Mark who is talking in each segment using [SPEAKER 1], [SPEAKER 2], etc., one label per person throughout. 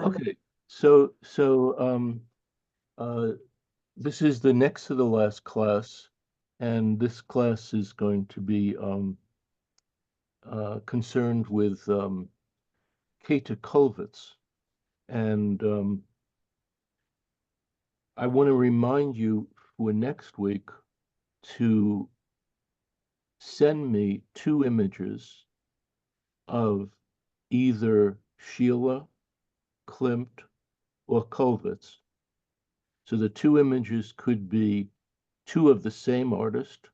[SPEAKER 1] Okay, so uh, this is the next to the last class, and this class is going to be concerned with Kaethe Kollwitz, and I want to remind you for next week to send me two images of either Sheila, Klimt, or Kollwitz. So the two images could be two of the same artist,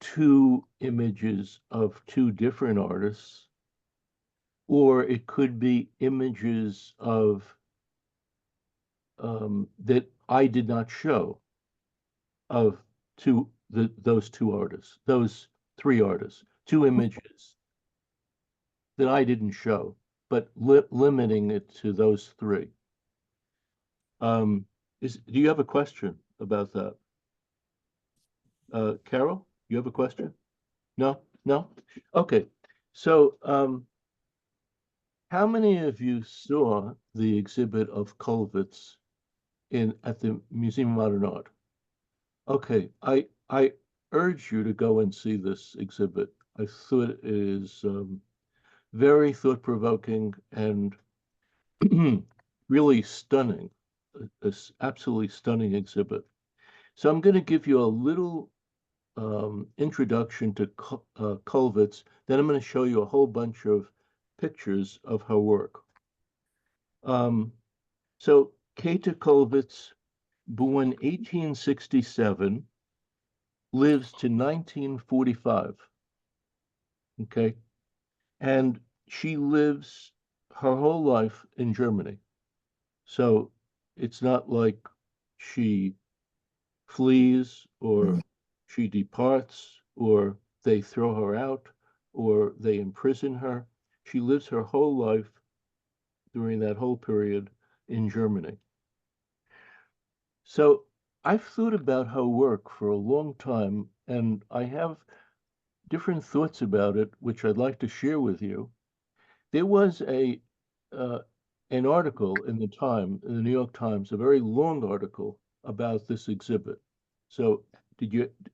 [SPEAKER 1] two images of two different artists, or it could be images of that I did not show of those two artists, those three artists, two images that I didn't show, but limiting it to those three. Do you have a question about that? Carol, you have a question? No? No? Okay. So, how many of you saw the exhibit of Kollwitz at the Museum of Modern Art? Okay, I urge you to go and see this exhibit. I thought it is very thought-provoking and really stunning, absolutely stunning exhibit. So I'm going to give you a little introduction to Kollwitz. Then I'm going to show you a whole bunch of pictures of her work. So Kaethe Kollwitz, born 1867, lives to 1945. Okay, and she lives her whole life in Germany. So it's not like she flees or she departs or they throw her out or they imprison her. She lives her whole life during that whole period in Germany. So I've thought about her work for a long time, and I have different thoughts about it, which I'd like to share with you. There was uh, an article in the New York Times, a very long article about this exhibit. So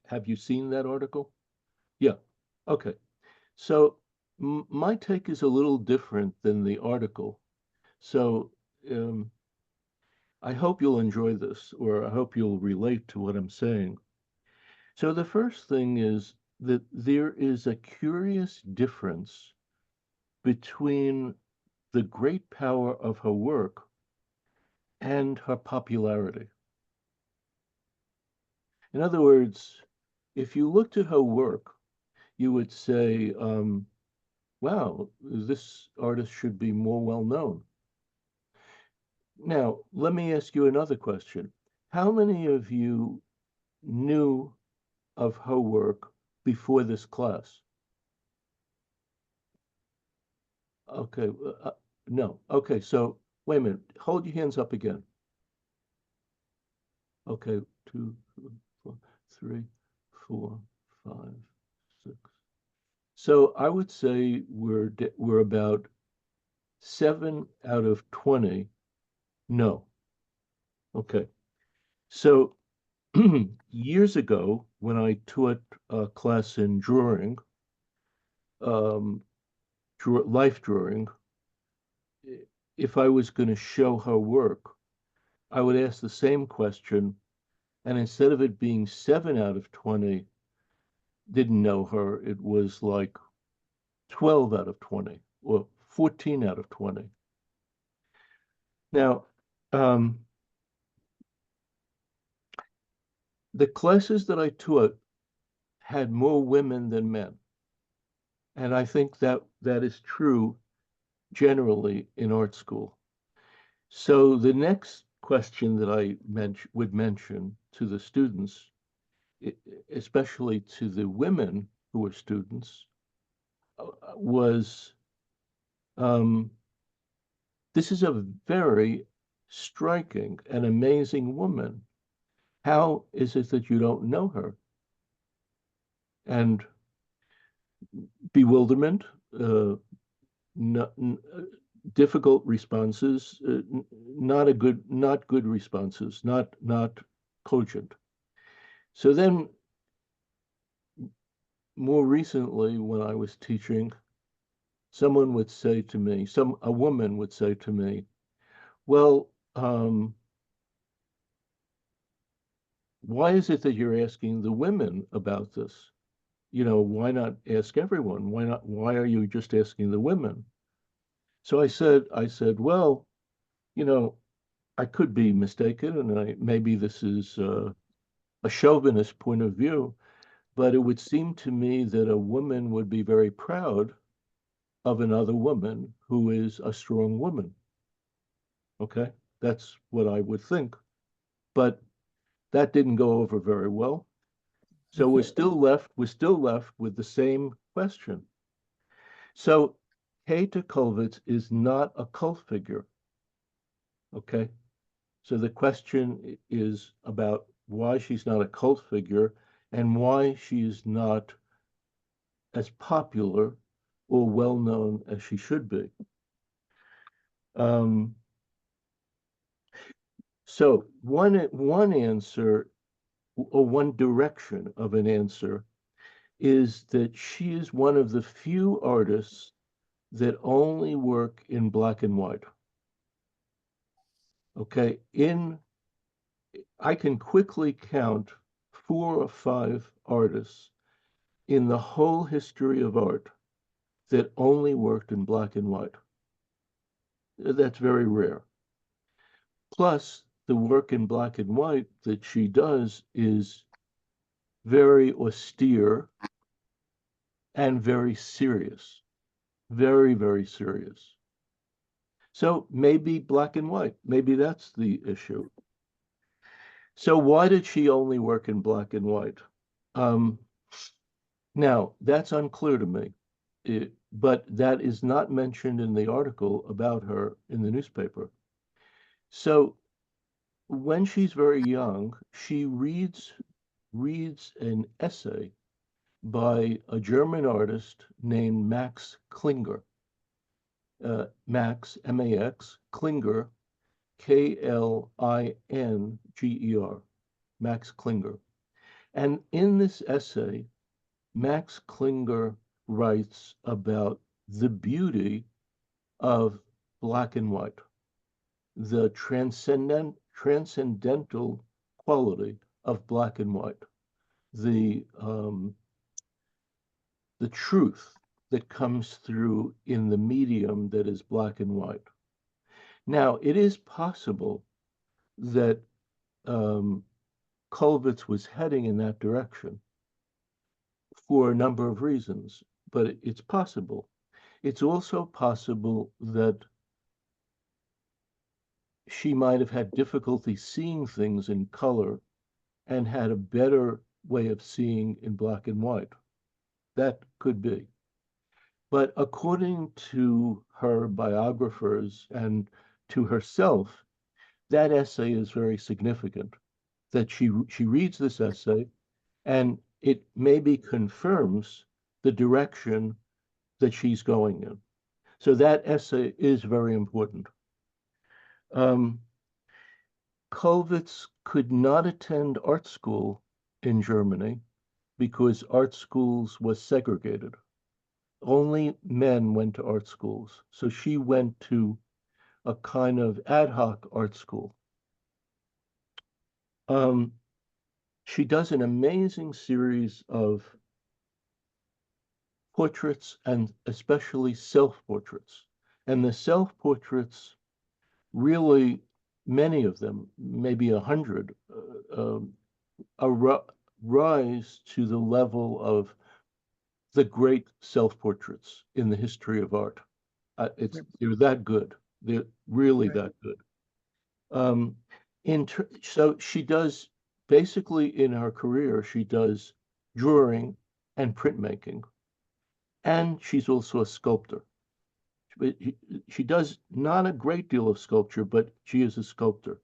[SPEAKER 1] have you seen that article? Yeah. Okay. So my take is a little different than the article. So um, I hope you'll enjoy this, or I hope you'll relate to what I'm saying. So the first thing is that there is a curious difference between the great power of her work and her popularity. In other words, if you looked at her work, you would say, wow, this artist should be more well known. Now, let me ask you another question. How many of you knew of her work before this class? Okay, no. Okay, so wait a minute. Hold your hands up again. Okay, two, four, three, four, five, six. So I would say we're about 7 out of 20. No. Okay. So years ago, when I taught a class in drawing, um, life drawing, if I was going to show her work, I would ask the same question, and instead of it being 7 out of 20 didn't know her, it was like 12 out of 20 or 14 out of 20. Now, the classes that I taught had more women than men. And I think that that is true generally in art school. So the next question that I would mention to the students, especially to the women who were students, was um, this is a very striking and amazing woman. How is it that you don't know her? And bewilderment, no, difficult responses, not good responses, not cogent. So then, more recently, when I was teaching, someone would say to me, a woman would say to me, well, why is it that you're asking the women about this? Why not ask everyone? Why are you just asking the women? So I said, well, you know, I could be mistaken, and maybe this is a chauvinist point of view, but it would seem to me that a woman would be very proud of another woman who is a strong woman. Okay, that's what I would think. But that didn't go over very well. So we're still left with the same question. So Kaethe Kollwitz is not a cult figure. Okay. So the question is about why she's not a cult figure and why she is not as popular or well known as she should be. Um, so one answer or one direction of an answer is that she is one of the few artists that only work in black and white. Okay, I can quickly count 4 or 5 artists in the whole history of art that only worked in black and white. That's very rare. Plus, the work in black and white that she does is very austere and very serious, very, very serious. So maybe black and white, maybe that's the issue. So why did she only work in black and white? Um, Now, that's unclear to me, but that is not mentioned in the article about her in the newspaper. So when she's very young, she reads an essay by a German artist named Max Klinger. Max, M-A-X, Klinger, K-L-I-N-G-E-R, Max Klinger. And in this essay, Max Klinger writes about the beauty of black and white, the transcendental quality of black and white, the truth that comes through in the medium that is black and white. Now, it is possible that um, Kollwitz was heading in that direction for a number of reasons, but it's possible. It's also possible that she might have had difficulty seeing things in color and had a better way of seeing in black and white. That could be. But according to her biographers and to herself, that essay is very significant. That she reads this essay and it maybe confirms the direction that she's going in. So that essay is very important. Um, Kollwitz could not attend art school in Germany because art schools was segregated. Only men went to art schools. So she went to a kind of ad hoc art school. Um, she does an amazing series of portraits and especially self-portraits. And the self-portraits really, many of them, maybe 100, rise to the level of the great self-portraits in the history of art. They're that good. They're really that good. Um, so she does basically in her career, she does drawing and printmaking, and she's also a sculptor. She does not a great deal of sculpture, but she is a sculptor.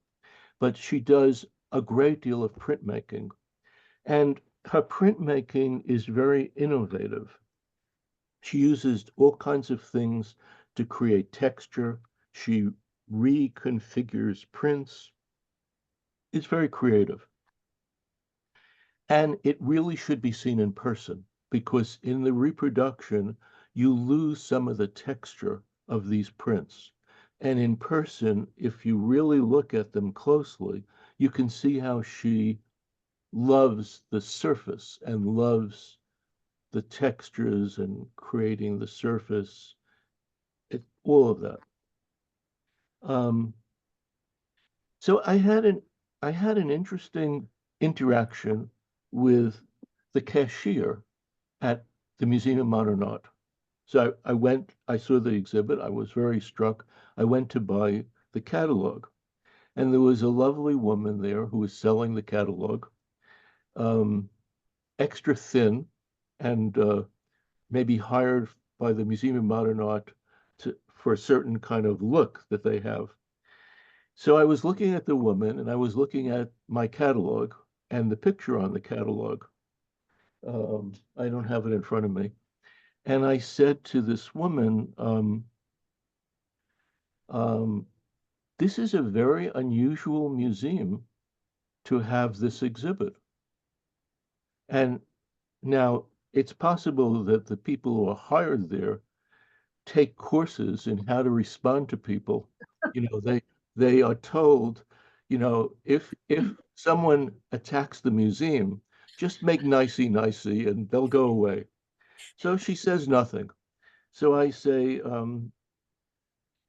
[SPEAKER 1] But she does a great deal of printmaking, and her printmaking is very innovative. She uses all kinds of things to create texture. She reconfigures prints. It's very creative. And it really should be seen in person because in the reproduction, you lose some of the texture of these prints. And in person, if you really look at them closely, you can see how she loves the surface and loves the textures and creating the surface, all of that. Um, so I had an interesting interaction with the cashier at the Museum of Modern Art. So I went, I saw the exhibit, I was very struck. I went to buy the catalog, and there was a lovely woman there who was selling the catalog, um, extra thin, and maybe hired by the Museum of Modern Art for a certain kind of look that they have. So I was looking at the woman and I was looking at my catalog and the picture on the catalog. I don't have it in front of me. And I said to this woman, um, this is a very unusual museum to have this exhibit. And now it's possible that the people who are hired there take courses in how to respond to people. You know, they are told, you know, if someone attacks the museum, just make nicey nicey and they'll go away. So she says nothing. So I say,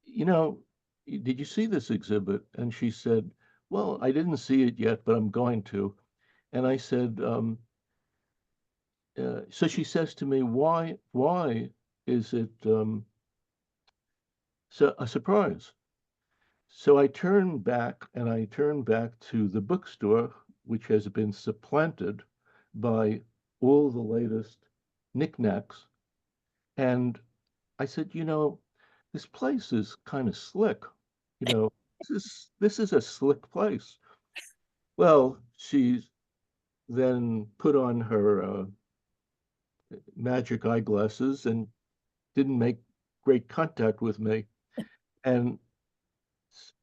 [SPEAKER 1] you know, did you see this exhibit? And she said, well, I didn't see it yet, but I'm going to. And I said, so she says to me, why is it so a surprise? So I turn back and I turn back to the bookstore, which has been supplanted by all the latest knickknacks. And I said, you know, this place is kind of slick. You know, this is a slick place. Well, she then put on her magic eyeglasses and didn't make great contact with me. And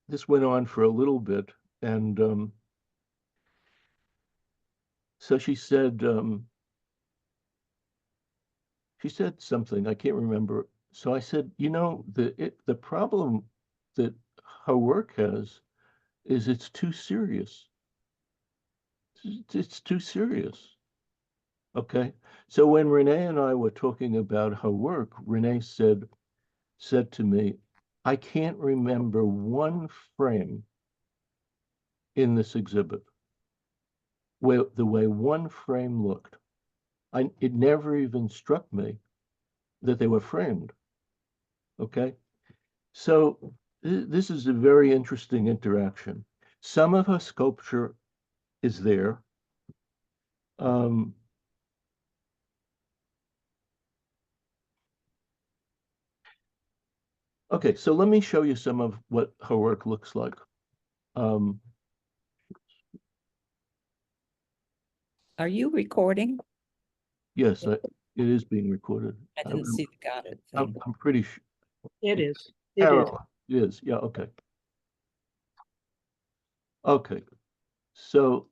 [SPEAKER 1] this went on for a little bit. And so she said something, I can't remember. So I said, you know, the problem that her work has is it's too serious. It's too serious. Okay. So when Renee and I were talking about her work, Renee said to me, I can't remember one frame in this exhibit where the way one frame looked. It never even struck me that they were framed. Okay. So this is a very interesting interaction. Some of her sculpture is there. Um, okay, so let me show you some of what her work looks like. Um,
[SPEAKER 2] Are you recording?
[SPEAKER 1] yes, it is being recorded.
[SPEAKER 2] I didn't see the got it thing.
[SPEAKER 1] I'm pretty sure.
[SPEAKER 3] It is. It is.
[SPEAKER 1] Carol, it is. Yeah, okay. Okay. So,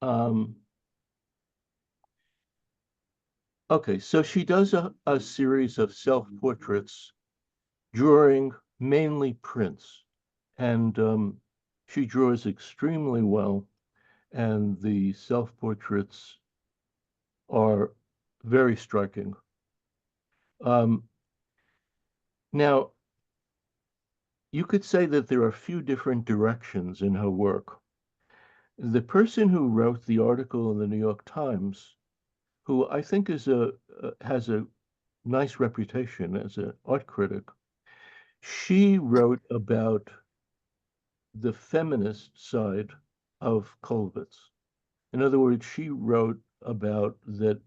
[SPEAKER 1] um, okay, so she does a series of self-portraits drawing mainly prints. And she draws extremely well, and the self-portraits are very striking. Um, now, you could say that there are a few different directions in her work. The person who wrote the article in the New York Times, who I think has a nice reputation as an art critic, she wrote about the feminist side of Kollwitz. In other words, she wrote about that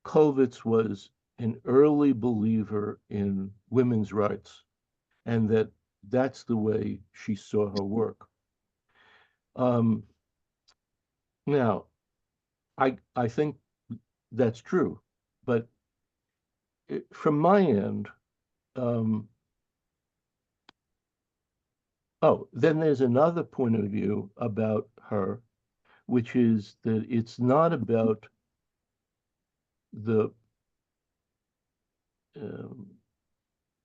[SPEAKER 1] Kollwitz was an early believer in women's rights and that that's the way she saw her work. Um, now, I think that's true, but from my end, um, oh, then there's another point of view about her, which is that it's not about the um,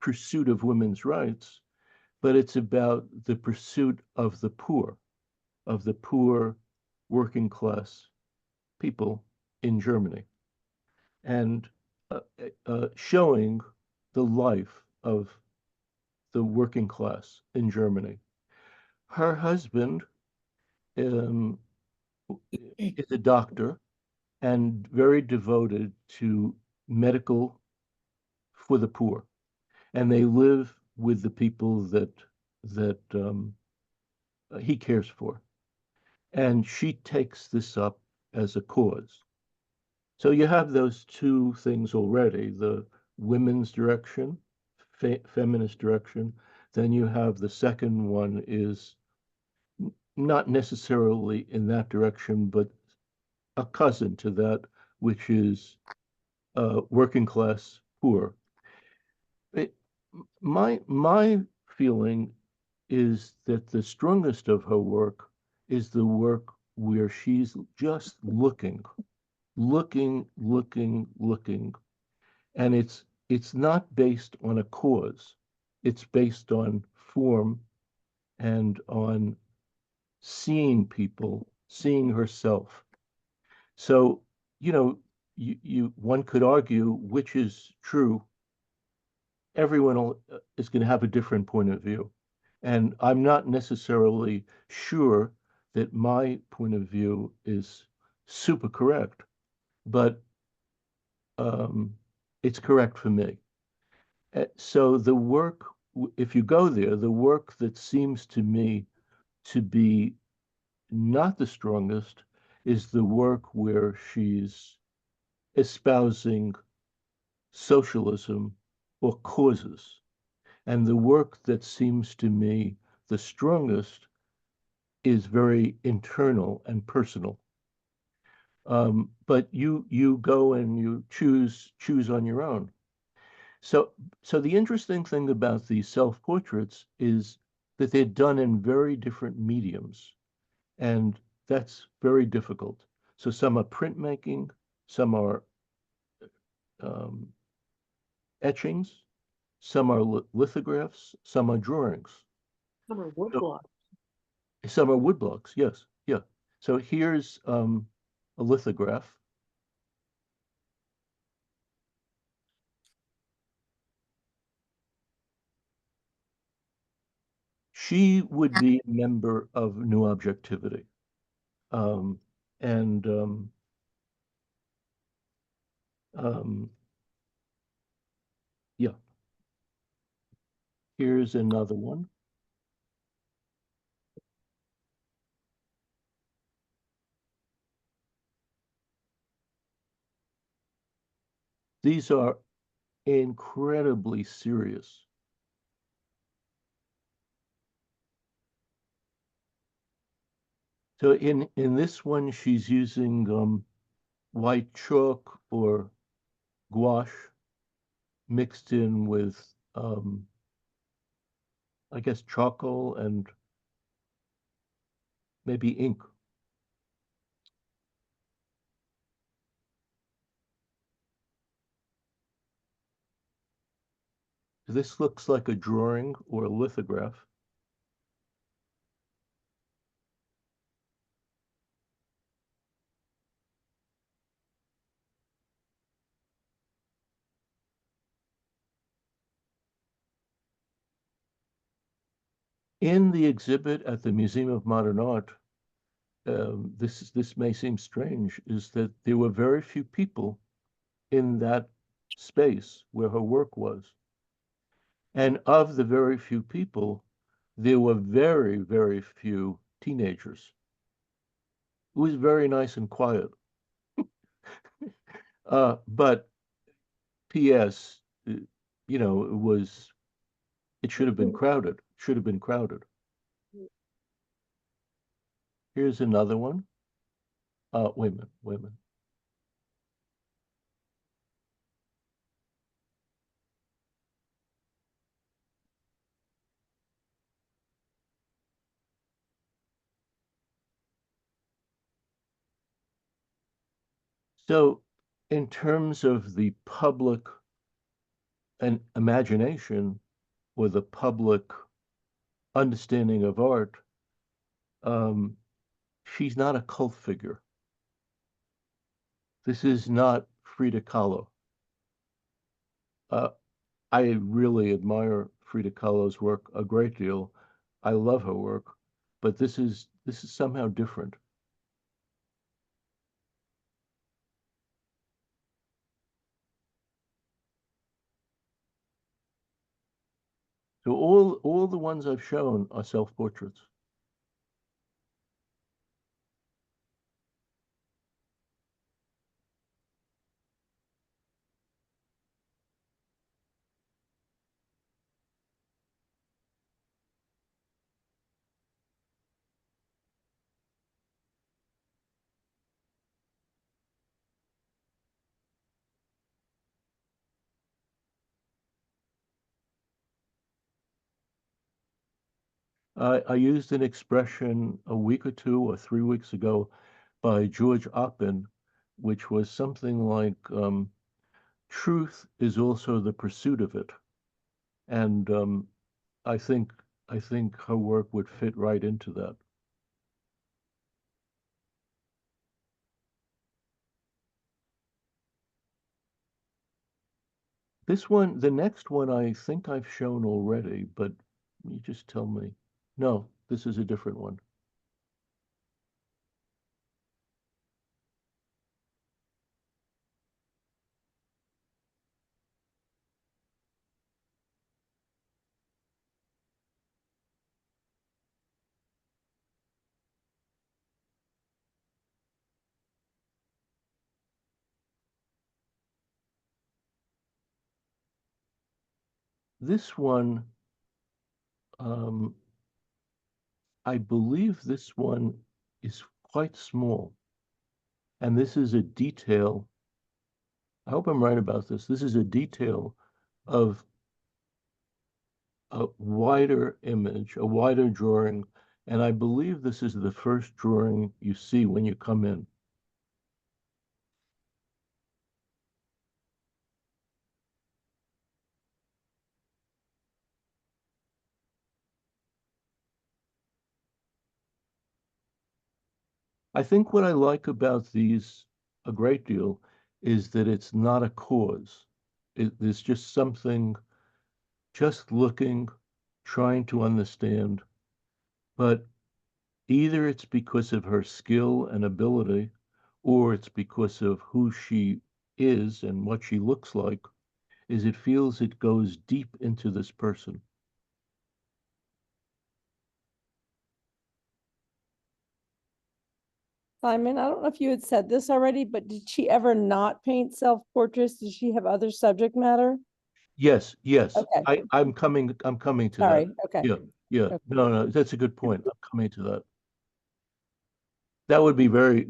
[SPEAKER 1] pursuit of women's rights, but it's about the pursuit of the poor working class people in Germany, and showing the life of the working class in Germany. Her husband um, is a doctor and very devoted to medical for the poor, and they live with the people that he cares for. And she takes this up as a cause. So you have those two things already, the women's direction, feminist direction. Then you have the second one is not necessarily in that direction, but a cousin to that, which is working class poor. It, my feeling is that the strongest of her work is the work where she's just looking, and it's not based on a cause. It's based on form and on seeing people, seeing herself. So, you know, you one could argue which is true. Everyone is going to have a different point of view. And I'm not necessarily sure that my point of view is super correct, but um, it's correct for me. So the work, if you go there, the work that seems to me to be not the strongest is the work where she's espousing socialism or causes. And the work that seems to me the strongest is very internal and personal. But you go and you choose on your own. So so the interesting thing about these self-portraits is that they're done in very different mediums, and that's very difficult. So some are printmaking, some are um, etchings, some are lithographs, some are drawings.
[SPEAKER 3] Summer
[SPEAKER 1] So
[SPEAKER 3] woodblock.
[SPEAKER 1] some are woodblocks, yes, yeah. So here's a lithograph. She would be a member of New Objectivity. Um, and um, yeah, here's another one. These are incredibly serious. So in this one, she's using white chalk or gouache mixed in with, I guess, charcoal and maybe ink. This looks like a drawing or a lithograph. In the exhibit at the Museum of Modern Art, this may seem strange, is that there were very few people in that space where her work was. And of the very few people, there were very few teenagers. It was very nice and quiet. But P.S., it should have been crowded, should have been crowded. Here's another one. Wait a minute, wait a minute. So, in terms of the public and imagination or the public understanding of art, um, she's not a cult figure. This is not Frida Kahlo. Uh, I really admire Frida Kahlo's work a great deal. I love her work, but this is somehow different. So all the ones I've shown are self-portraits. I used an expression a week or 2 or 3 weeks ago by George Oppen, which was something like truth is also the pursuit of it. And I think I think her work would fit right into that. This one, the next one, I think I've shown already, but you just tell me. No, this is a different one. This one, um, I believe this one is quite small, and this is a detail. I hope I'm right about this. This is a detail of a wider image, a wider drawing, and I believe this is the first drawing you see when you come in. I think what I like about these a great deal is that it's not a cause. It's just something, just looking, trying to understand, but either it's because of her skill and ability, or it's because of who she is and what she looks like, is it feels it goes deep into this person.
[SPEAKER 3] Simon, I don't know if you had said this already, but did she ever not paint self-portraits? Did she have other subject matter?
[SPEAKER 1] Yes, yes.
[SPEAKER 3] Okay,
[SPEAKER 1] I'm coming to that.
[SPEAKER 3] sorry, okay.
[SPEAKER 1] Yeah, yeah.
[SPEAKER 3] Okay.
[SPEAKER 1] No, no, that's a good point. I'm coming to that. That would be very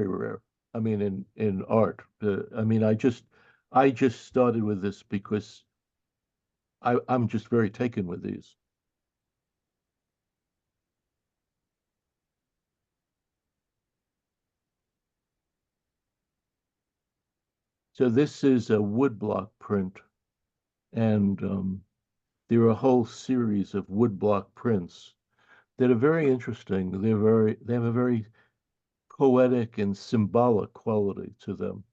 [SPEAKER 1] rare. I mean, in art. I mean, I just started with this because I'm just very taken with these. So this is a woodblock print, and there are a whole series of woodblock prints that are very interesting. They have a very poetic and symbolic quality to them.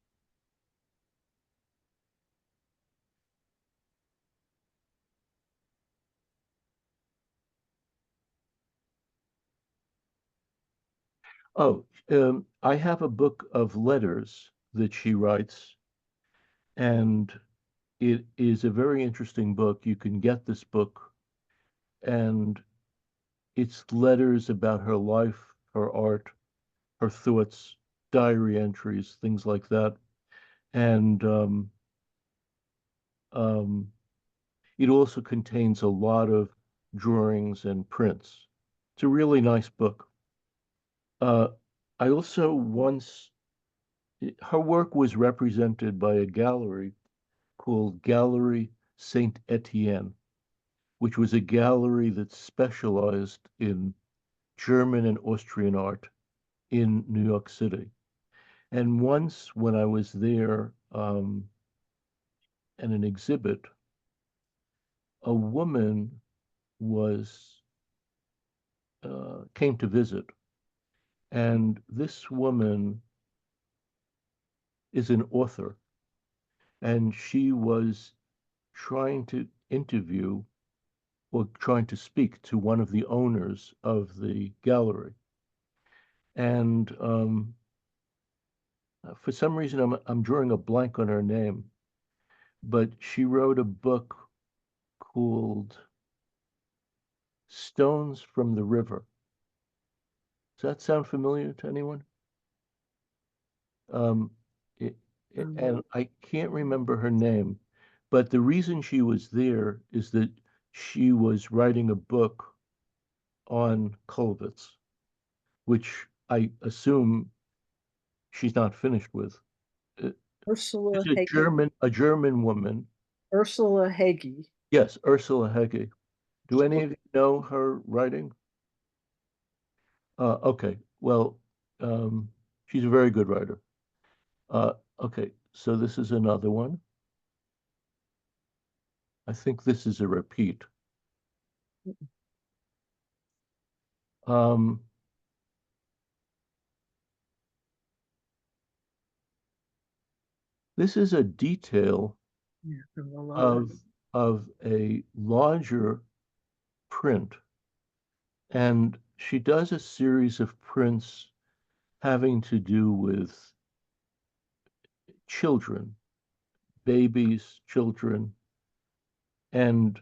[SPEAKER 1] Oh, I have a book of letters that she writes, and it is a very interesting book. You can get this book, and it's letters about her life, her art, her thoughts, diary entries, things like that. And um, it also contains a lot of drawings and prints. It's a really nice book. Uh, I also once, her work was represented by a gallery called Gallery Saint Etienne, which was a gallery that specialized in German and Austrian art in New York City. And once when I was there at an exhibit, a woman was came to visit, and this woman is an author, and she was trying to interview or trying to speak to one of the owners of the gallery. And for some reason, I'm drawing a blank on her name, but she wrote a book called Stones from the River. Does that sound familiar to anyone? Um, and I can't remember her name, but the reason she was there is that she was writing a book on Kollwitz, which I assume she's not finished with.
[SPEAKER 4] Ursula
[SPEAKER 1] She's
[SPEAKER 4] Hege.
[SPEAKER 1] a German woman.
[SPEAKER 4] Ursula Hege.
[SPEAKER 1] Yes, Ursula Hege. Do any of you know her writing? Okay, well, she's a very good writer. Okay, so this is another one. I think this is a repeat. This is a detail
[SPEAKER 4] Yeah, from the lower.
[SPEAKER 1] of a larger print, and she does a series of prints having to do with children, babies, children, and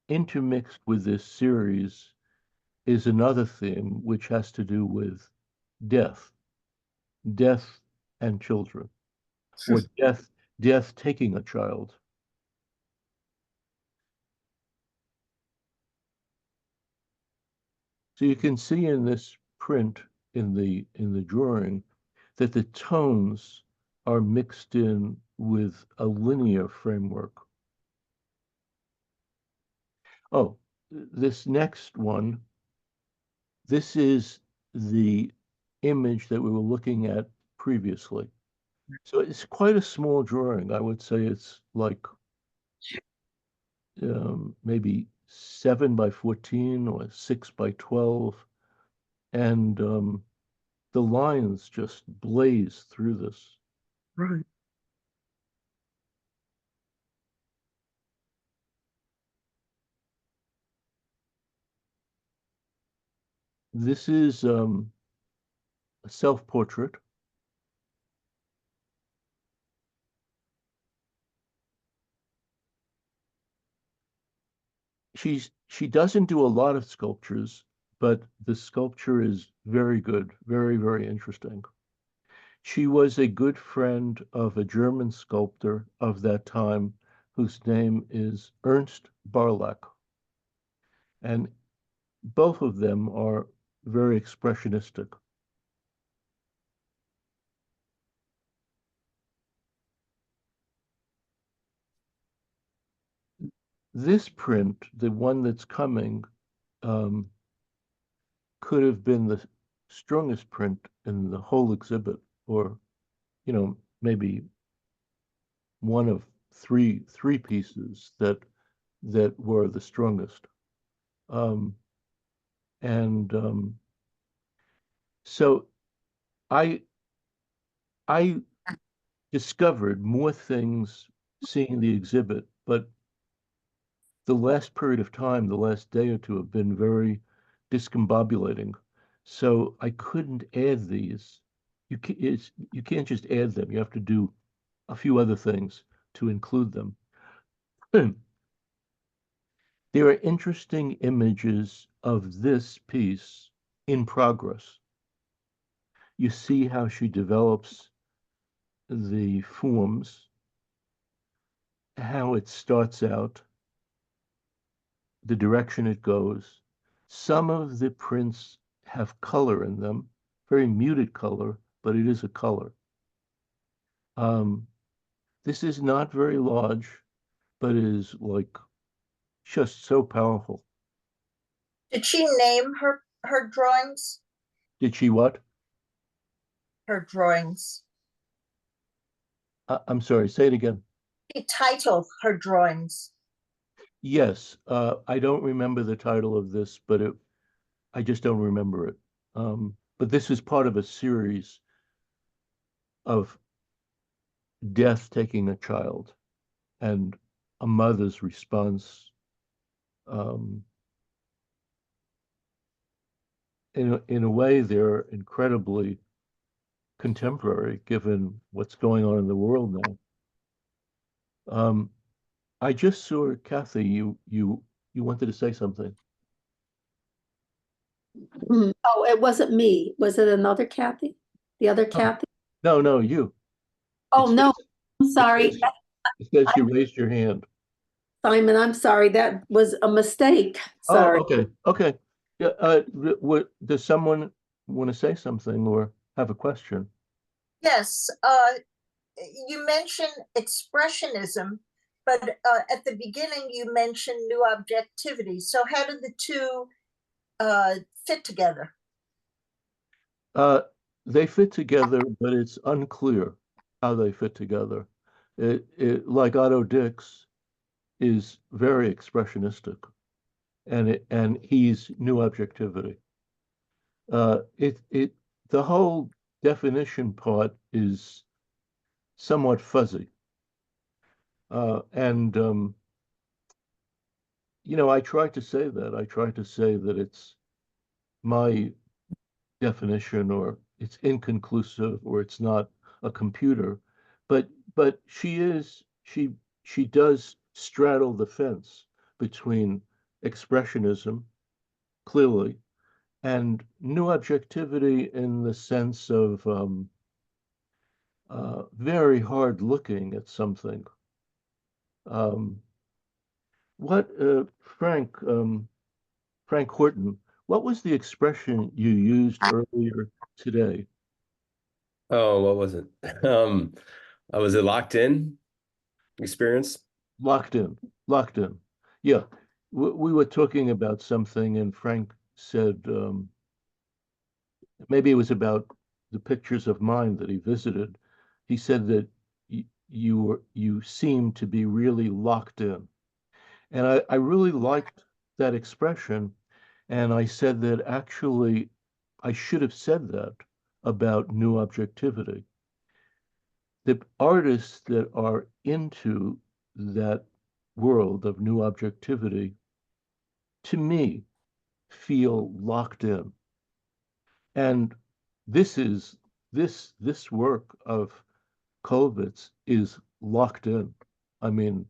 [SPEAKER 1] intermixed with this series is another theme which has to do with death, death and children, or death taking a child. So you can see in this print in the drawing that the tones are mixed in with a linear framework. Oh, this next one, this is the image that we were looking at previously. So it's quite a small drawing. I would say it's like maybe 7 by 14 or 6 by 12. And the lines just blaze through this.
[SPEAKER 4] Right.
[SPEAKER 1] This is a self-portrait. She doesn't do a lot of sculptures, but the sculpture is very good, very, very interesting. She was a good friend of a German sculptor of that time whose name is Ernst Barlach. And both of them are very expressionistic. This print, the one that's coming, could have been the strongest print in the whole exhibit, or, you know, maybe one of three pieces that were the strongest. And so I discovered more things seeing the exhibit, but the last period of time, the last day or two, have been very discombobulating. So I couldn't add these. You can't just add them. You have to do a few other things to include them. There are interesting images of this piece in progress. You see how she develops the forms, how it starts out, the direction it goes. Some of the prints have color in them, very muted color, but it is a color. This is not very large, but it is like just so powerful.
[SPEAKER 5] Did she name her drawings?
[SPEAKER 1] Did she what?
[SPEAKER 5] Her drawings.
[SPEAKER 1] I'm sorry, say it again.
[SPEAKER 5] The title, her drawings.
[SPEAKER 1] Yes, I don't remember the title of this, but I just don't remember it. But this is part of a series of death taking a child and a mother's response. In a way, they're incredibly contemporary, given what's going on in the world now. I just saw Kathy. You wanted to say something.
[SPEAKER 6] Oh, it wasn't me. Was it another Kathy? The other Kathy?
[SPEAKER 1] No, you.
[SPEAKER 6] Oh,
[SPEAKER 1] It
[SPEAKER 6] no,
[SPEAKER 1] says-
[SPEAKER 6] I'm
[SPEAKER 1] it
[SPEAKER 6] sorry.
[SPEAKER 1] says- It says you raised your hand.
[SPEAKER 6] Simon, I'm sorry. That was a mistake.
[SPEAKER 1] Oh,
[SPEAKER 6] Sorry.
[SPEAKER 1] okay. Yeah, does someone want to say something or have a question?
[SPEAKER 5] Yes, you mentioned expressionism, but at the beginning you mentioned new objectivity. So how do the two fit together?
[SPEAKER 1] They fit together, but it's unclear how they fit together. Like Otto Dix is very expressionistic, and he's new objectivity. The whole definition part is somewhat fuzzy. And I try to say that. I try to say that it's my definition, or it's inconclusive, or it's not a computer. But she does straddle the fence between expressionism, clearly, and new objectivity in the sense of very hard looking at something. Um, Frank Horton, what was the expression you used earlier today?
[SPEAKER 7] Oh, what was it? Was it locked in experience?
[SPEAKER 1] Locked in, locked in. Yeah, we were talking about something, and Frank said maybe it was about the pictures of mine that he visited. He said that you seem to be really locked in, and I really liked that expression. And I said that actually I should have said that about new objectivity. The artists that are into that world of new objectivity, to me, feel locked in. And this is this work of Kollwitz is locked in. I mean,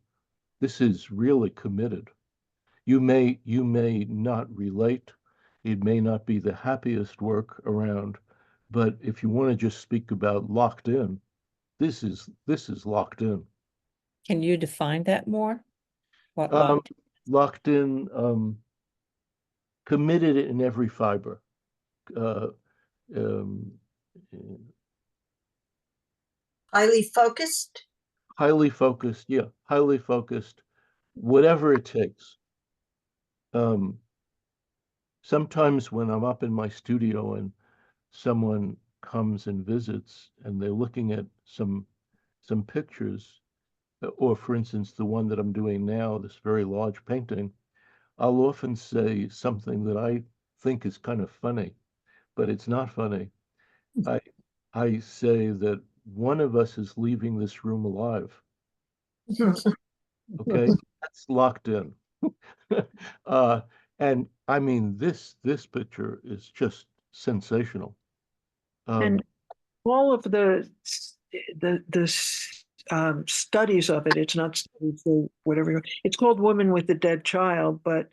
[SPEAKER 1] this is really committed. You may not relate. It may not be the happiest work around, but if you want to just speak about locked in, this is locked in.
[SPEAKER 2] Can you define that more? What
[SPEAKER 1] Um,
[SPEAKER 2] locked?
[SPEAKER 1] Locked in, committed in every fiber. Uh, um,
[SPEAKER 5] Highly focused?
[SPEAKER 1] Highly focused, yeah, highly focused, whatever it takes. Sometimes when I'm up in my studio and someone comes and visits and they're looking at some pictures, or for instance, the one that I'm doing now, this very large painting, I'll often say something that I think is kind of funny, but it's not funny. I I say that one of us is leaving this room alive. Okay, that's locked in. uh, and I mean, this picture is just sensational.
[SPEAKER 4] And all of the studies of it, it's not studies or whatever. It's called Woman with the Dead Child, but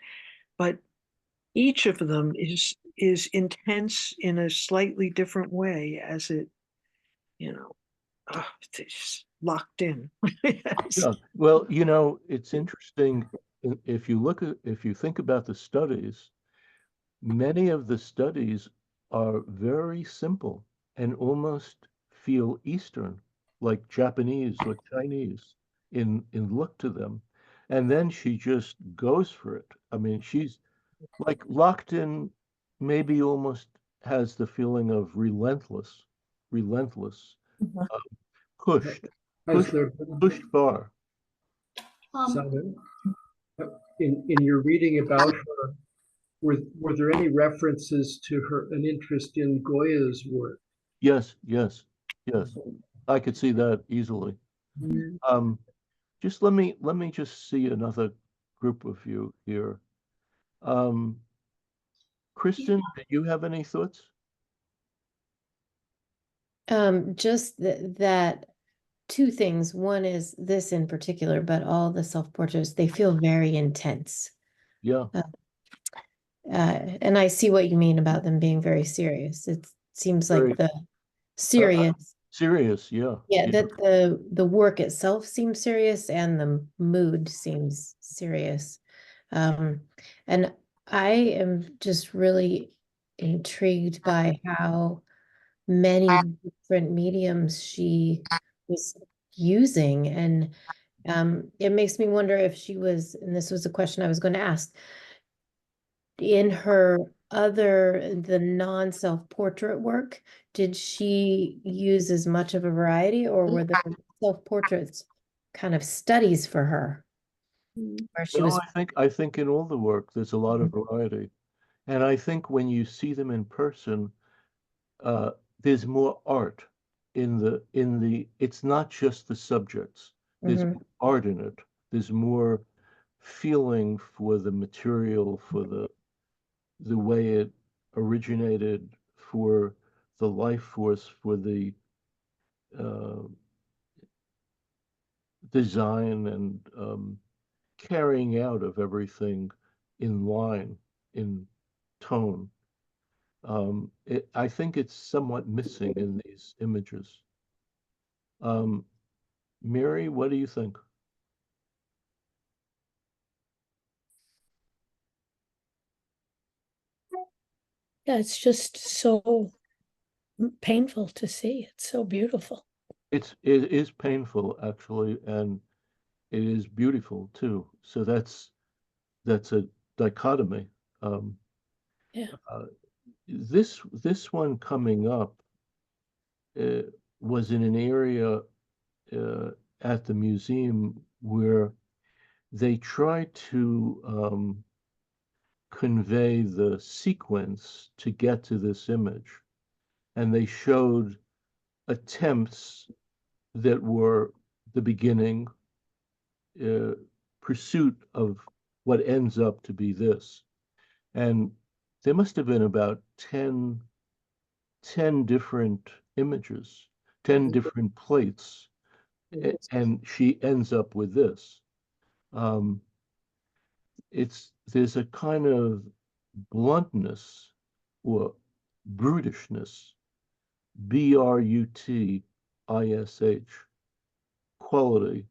[SPEAKER 4] each of them is intense in a slightly different way as it, it's locked in. Yes.
[SPEAKER 1] Yeah, well, it's interesting. If you think about the studies, many of the studies are very simple and almost feel Eastern, like Japanese or Chinese in look to them. And then she just goes for it. I mean, she's like locked in, maybe almost has the feeling of relentless,
[SPEAKER 2] Mhm.
[SPEAKER 1] pushed,
[SPEAKER 8] Has
[SPEAKER 1] pushed,
[SPEAKER 8] there been
[SPEAKER 1] pushed far.
[SPEAKER 8] some, in your reading about her, were there any references to an interest in Goya's work?
[SPEAKER 1] Yes, yes, yes. I could see that easily. Just let me just see another group of you here. Kristen, do you have any thoughts?
[SPEAKER 9] Just that two things. One is this in particular, but all the self-portraits, they feel very intense.
[SPEAKER 1] Yeah,
[SPEAKER 9] And I see what you mean about them being very serious. It seems
[SPEAKER 1] very
[SPEAKER 9] like the serious,
[SPEAKER 1] serious. Yeah,
[SPEAKER 9] yeah, that the work itself seems serious and the mood seems serious. And I am just really intrigued by how many different mediums she was using. And it makes me wonder if she was, and this was a question I was going to ask, in her the non-self-portrait work, did she use as much of a variety, or were the self-portraits kind of studies for her? Where she
[SPEAKER 1] no,
[SPEAKER 9] was,
[SPEAKER 1] I think in all the work there's a lot of variety, and I think when you see them in person, there's more art in the. It's not just the subjects. There's
[SPEAKER 9] Mhm.
[SPEAKER 1] more art in it. There's more feeling for the material, for the way it originated, for the life force, for the uh, design and carrying out of everything in line, in tone. I think it's somewhat missing in these images. Mary, what do you think?
[SPEAKER 10] Yeah, it's just so painful to see. It's so beautiful.
[SPEAKER 1] It is painful actually, and it is beautiful too. So that's a dichotomy. Um,
[SPEAKER 10] Yeah.
[SPEAKER 1] this one coming up uh, was in an area at the museum where they tried to convey the sequence to get to this image, and they showed attempts that were the beginning, pursuit of what ends up to be this. And there must have been about 10 different images, 10 different plates, and she ends up with this. Um, there's a kind of bluntness or brutishness, Brutish quality.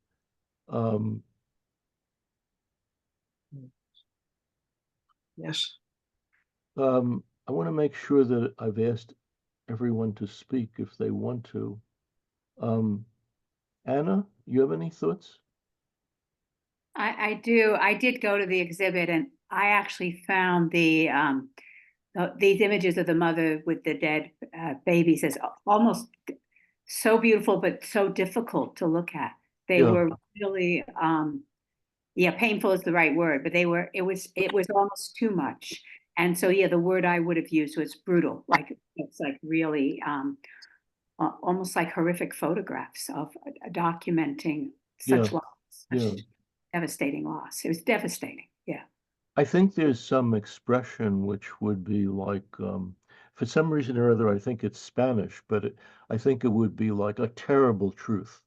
[SPEAKER 4] Yes.
[SPEAKER 1] I want to make sure that I've asked everyone to speak if they want to. Anna, you have any thoughts?
[SPEAKER 11] I do. I did go to the exhibit, and I actually found these images of the mother with the dead babies as almost so beautiful, but so difficult to look at. They
[SPEAKER 1] Yeah,
[SPEAKER 11] were really, yeah, painful is the right word, but it was almost too much. And so, yeah, the word I would have used was brutal. Like it's like really, almost like horrific photographs of documenting
[SPEAKER 1] yeah,
[SPEAKER 11] such loss,
[SPEAKER 1] yeah.
[SPEAKER 11] such devastating loss. It was devastating. Yeah.
[SPEAKER 1] I think there's some expression which would be like, for some reason or other, I think it's Spanish, but I think it would be like a terrible truth.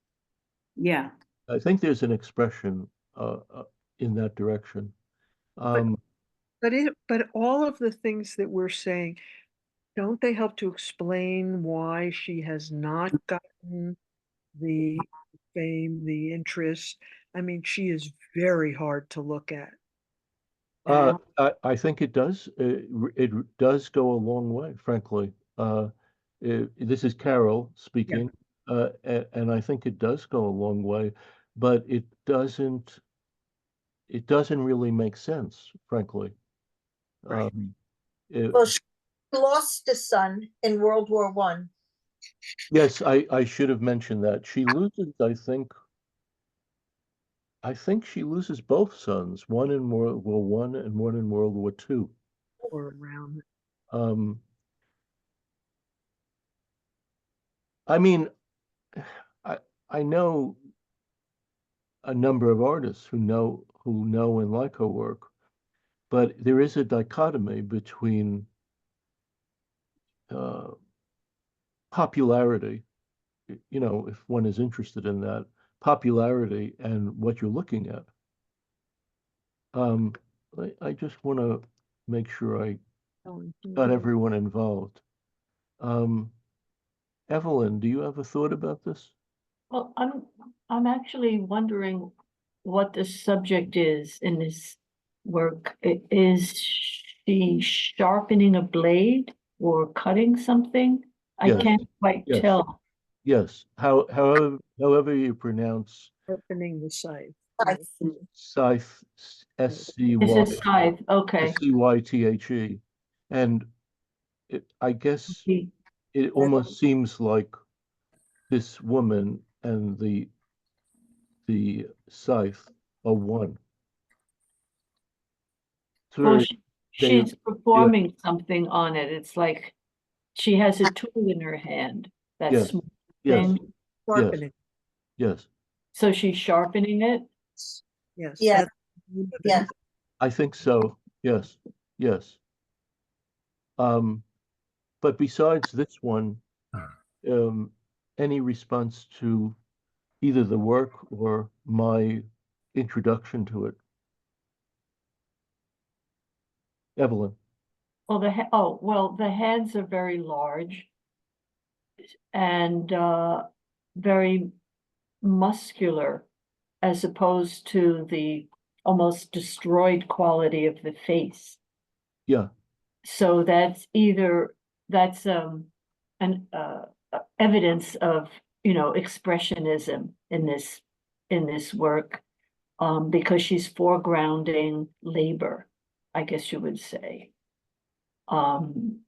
[SPEAKER 11] Yeah.
[SPEAKER 1] I think there's an expression in that direction.
[SPEAKER 4] But all of the things that we're saying, don't they help to explain why she has not gotten the fame, the interest? I mean, she is very hard to look at.
[SPEAKER 1] I think it does. It does go a long way, frankly. This is Carol speaking, and I think it does go a long way, but it doesn't. It doesn't really make sense, frankly.
[SPEAKER 4] Right.
[SPEAKER 1] It,
[SPEAKER 5] Well, she lost a son in World War I.
[SPEAKER 1] Yes, I should have mentioned that. She loses, I think she loses both sons, one in World War One and one in World War Two.
[SPEAKER 4] Or around.
[SPEAKER 1] Um, I mean, I I know a number of artists who know and like her work, but there is a dichotomy between uh, popularity, you know, if one is interested in that, popularity and what you're looking at. Um, I just want to make sure I got everyone involved. Um, Evelyn, do you have a thought about this?
[SPEAKER 12] Well, I'm actually wondering what the subject is in this work. Is she sharpening a blade or cutting something? I
[SPEAKER 1] Yes,
[SPEAKER 12] can't quite
[SPEAKER 1] yes,
[SPEAKER 12] tell.
[SPEAKER 1] yes. However you pronounce
[SPEAKER 4] Opening the site.
[SPEAKER 1] scythe,
[SPEAKER 12] Is it scythe? Okay.
[SPEAKER 1] Scythe, and I guess
[SPEAKER 12] She-
[SPEAKER 1] it almost seems like this woman and the scythe are one. It's
[SPEAKER 12] Well,
[SPEAKER 1] very they
[SPEAKER 12] she's performing something on it. It's like she has a tool in her hand, that
[SPEAKER 1] yes,
[SPEAKER 12] small
[SPEAKER 1] yes,
[SPEAKER 12] thing.
[SPEAKER 1] yes,
[SPEAKER 4] Sharpening.
[SPEAKER 1] yes.
[SPEAKER 12] So she's sharpening it.
[SPEAKER 4] Yes.
[SPEAKER 5] Yeah.
[SPEAKER 4] that-
[SPEAKER 5] Yeah.
[SPEAKER 1] I think so. Yes, yes. Um, but besides this one, um, any response to either the work or my introduction to it? Evelyn,
[SPEAKER 12] Well, the heads are very large and very muscular as opposed to the almost destroyed quality of the face.
[SPEAKER 1] yeah,
[SPEAKER 12] So that's an evidence of, expressionism in this work, because she's foregrounding labor, I guess you would say.
[SPEAKER 1] I'm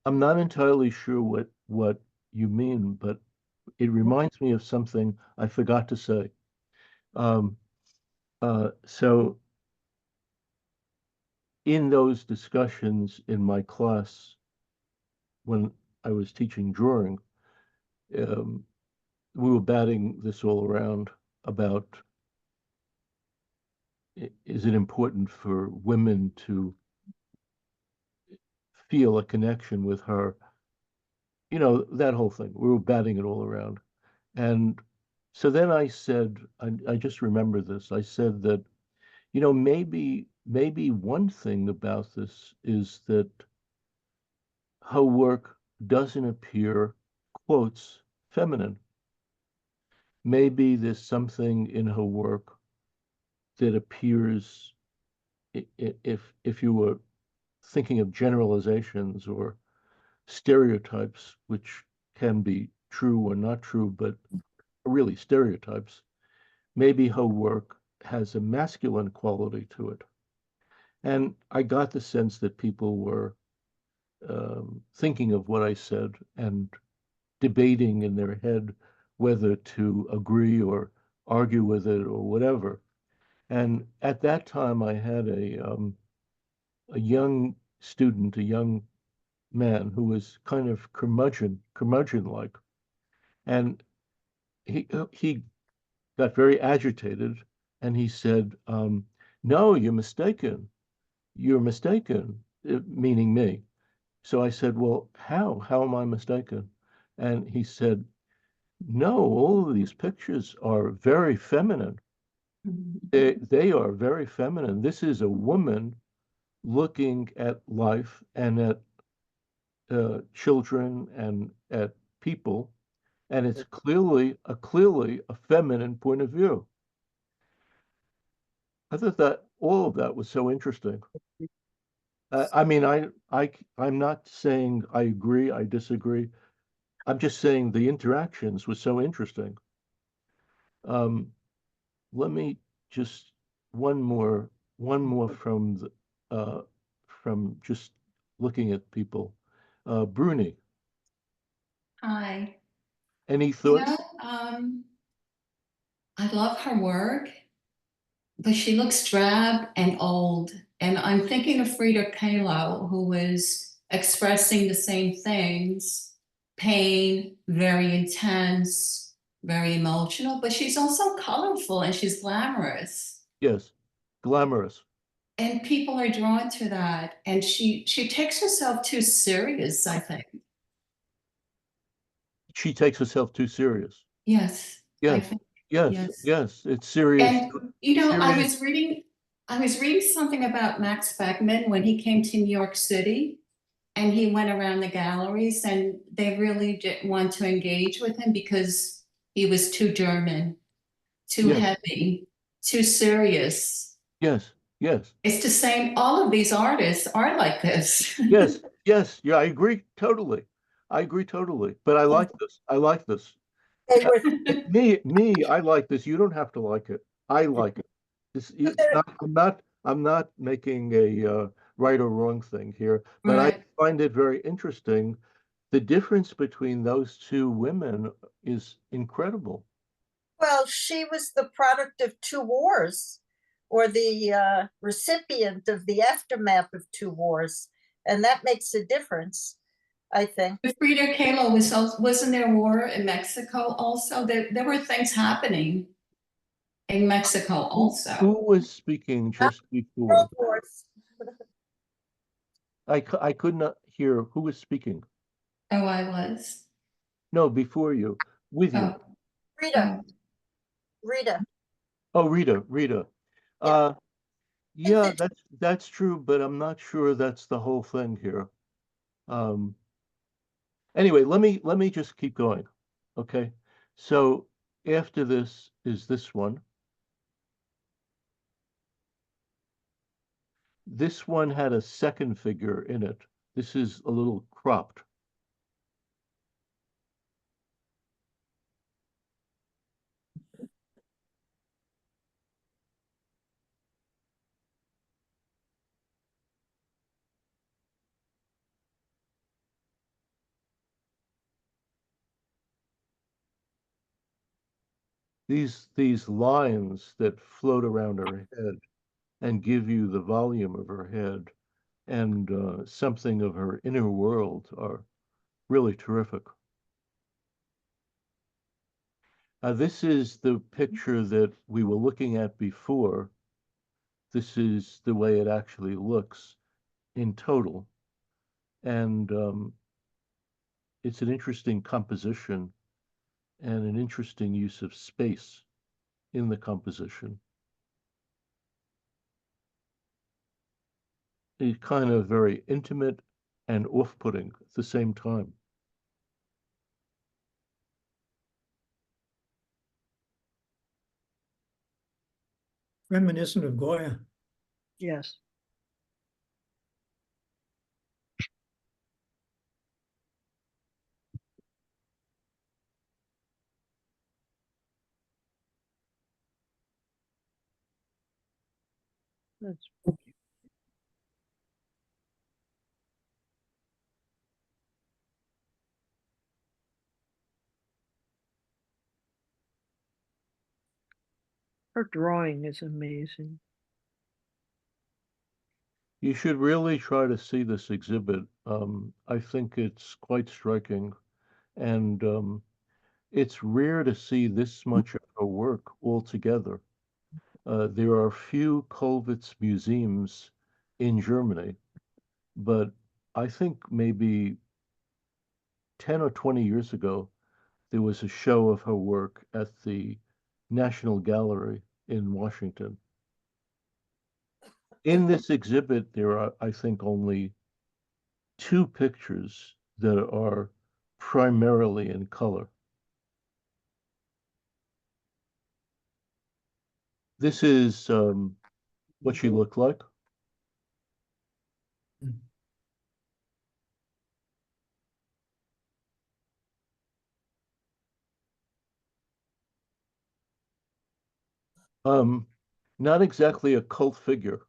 [SPEAKER 1] not entirely sure what you mean, but it reminds me of something I forgot to say. Um, so in those discussions in my class when I was teaching drawing, um, we were batting this all around about is it important for women to feel a connection with her? You know, that whole thing. We were batting it all around. And so then I said, I just remember this. I said that, maybe one thing about this is that her work doesn't appear, quotes, feminine. Maybe there's something in her work that appears, if you were thinking of generalizations or stereotypes, which can be true or not true, but really stereotypes, maybe her work has a masculine quality to it. And I got the sense that people were thinking of what I said and debating in their head whether to agree or argue with it or whatever. And at that time, I had a young student, a young man who was kind of curmudgeon like, and he got very agitated, and he said, "No, you're mistaken. You're mistaken," meaning me. So I said, "Well, how? How am I mistaken?" And he said, "No, all of these pictures are very feminine. They are very feminine. This is a woman looking at life and at children and at people, and it's clearly a feminine point of view." I thought that all of that was so interesting. I mean, I'm not saying I agree, I disagree. I'm just saying the interactions was so interesting. Um, let me just one more from just looking at people. Bruni.
[SPEAKER 13] Hi.
[SPEAKER 1] Any
[SPEAKER 13] You
[SPEAKER 1] thoughts?
[SPEAKER 13] know, I love her work, but she looks drab and old. And I'm thinking of Frida Kahlo, who was expressing the same things, pain, very intense, very emotional, but she's also colorful and she's glamorous.
[SPEAKER 1] Yes, glamorous.
[SPEAKER 13] And people are drawn to that. And she takes herself too serious, I think.
[SPEAKER 1] She takes herself too serious.
[SPEAKER 13] Yes, I
[SPEAKER 1] Yes,
[SPEAKER 13] think,
[SPEAKER 1] yes,
[SPEAKER 13] yes.
[SPEAKER 1] yes. It's serious.
[SPEAKER 13] And you know,
[SPEAKER 1] Serious.
[SPEAKER 13] I was reading something about Max Beckman when he came to New York City and he went around the galleries and they really didn't want to engage with him because he was too German, too
[SPEAKER 1] Yes.
[SPEAKER 13] heavy, too serious.
[SPEAKER 1] Yes, yes,
[SPEAKER 13] It's the same, all of these artists are like this.
[SPEAKER 1] yes, yes. Yeah, I agree totally. I agree totally. But I like this. I like this.
[SPEAKER 5] They were,
[SPEAKER 1] Me, I like this. You don't have to like it. I like it. It's not, I'm not making a right or wrong thing here, but I
[SPEAKER 13] Right.
[SPEAKER 1] find it very interesting. The difference between those two women is incredible.
[SPEAKER 5] well, she was the product of two wars, or the recipient of the aftermath of two wars, and that makes a difference, I think.
[SPEAKER 13] With Frida Kahlo wasn't there war in Mexico also? There were things happening in Mexico also.
[SPEAKER 1] Who was speaking just before?
[SPEAKER 5] World wars.
[SPEAKER 1] I could not hear who was speaking.
[SPEAKER 13] Oh, I was.
[SPEAKER 1] No, before you, with you.
[SPEAKER 13] Oh,
[SPEAKER 5] Rita,
[SPEAKER 13] oh.
[SPEAKER 5] Rita.
[SPEAKER 1] Oh, Rita.
[SPEAKER 5] Yeah.
[SPEAKER 1] Yeah, that's true, but I'm not sure that's the whole thing here. Anyway, let me just keep going. Okay. So after this is this one. This one had a second figure in it. This is a little cropped. These lines that float around her head and give you the volume of her head and something of her inner world are really terrific. This is the picture that we were looking at before. This is the way it actually looks in total. And it's an interesting composition and an interesting use of space in the composition. It's kind of very intimate and off-putting at the same time.
[SPEAKER 14] Reminiscent of Goya.
[SPEAKER 4] Yes. That's her drawing is amazing.
[SPEAKER 1] You should really try to see this exhibit. I think it's quite striking, and it's rare to see this much of her work all together. There are few Kollwitz museums in Germany, but I think maybe 10 or 20 years ago, there was a show of her work at the National Gallery in Washington. In this exhibit, there are, I think, only two pictures that are primarily in color. This is what she looked like. Not exactly a cult figure.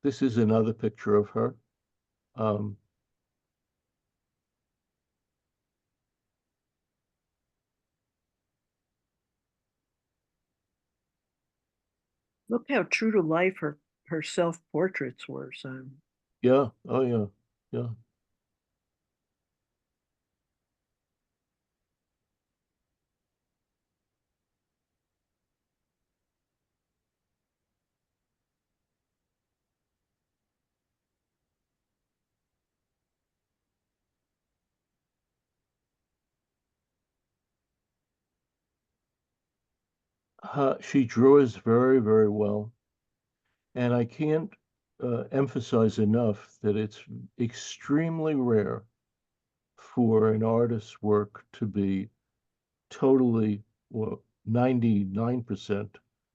[SPEAKER 1] This is another picture of her.
[SPEAKER 4] Look how true to life her self-portraits were, so.
[SPEAKER 1] Yeah, oh yeah, yeah. She draws very, very well. And I can't emphasize enough that it's extremely rare for an artist's work to be totally, well, 99%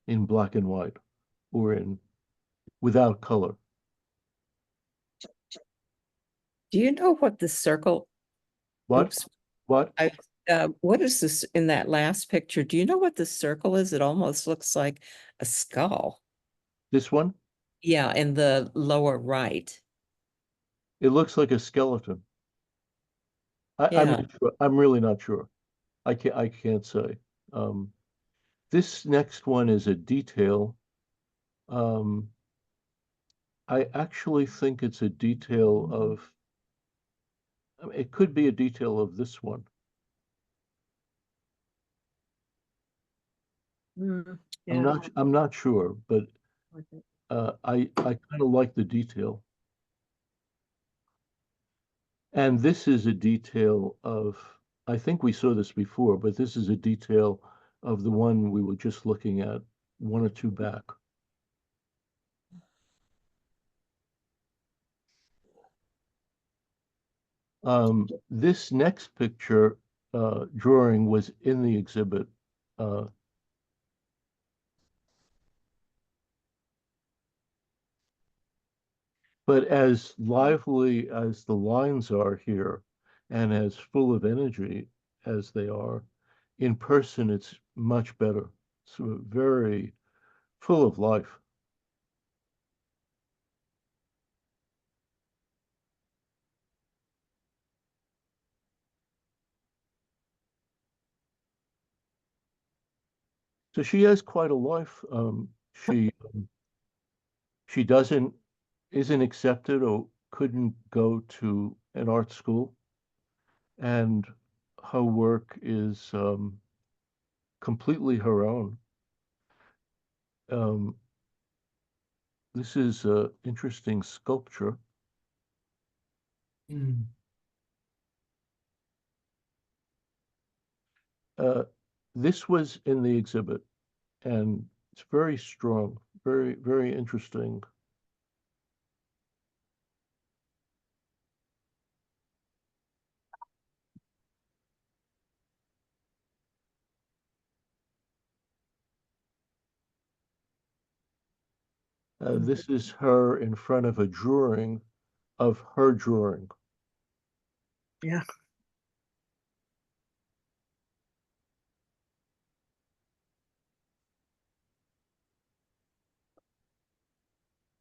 [SPEAKER 1] in black and white or in without color.
[SPEAKER 2] Do you know what the circle,
[SPEAKER 1] What?
[SPEAKER 2] oops,
[SPEAKER 1] What?
[SPEAKER 2] what is this in that last picture? Do you know what the circle is? It almost looks like a skull.
[SPEAKER 1] This one?
[SPEAKER 2] Yeah, in the lower right.
[SPEAKER 1] It looks like a skeleton. I'm
[SPEAKER 2] Yeah.
[SPEAKER 1] not sure. I'm really not sure. I can't say. Um, this next one is a detail. Um, I actually think it's a detail of, I mean, it could be a detail of this one.
[SPEAKER 4] Yeah.
[SPEAKER 1] I'm not sure, but I kind of like the detail. And this is a detail of, I think we saw this before, but this is a detail of the one we were just looking at, one or two back. This next picture drawing was in the exhibit. But as lively as the lines are here and as full of energy as they are, in person, it's much better. So very full of life. So she has quite a life. She isn't accepted or couldn't go to an art school, and her work is completely her own. Um, this is an interesting sculpture. This was in the exhibit, and it's very strong, very, very interesting. This is her in front of a drawing of her drawing.
[SPEAKER 4] Yeah.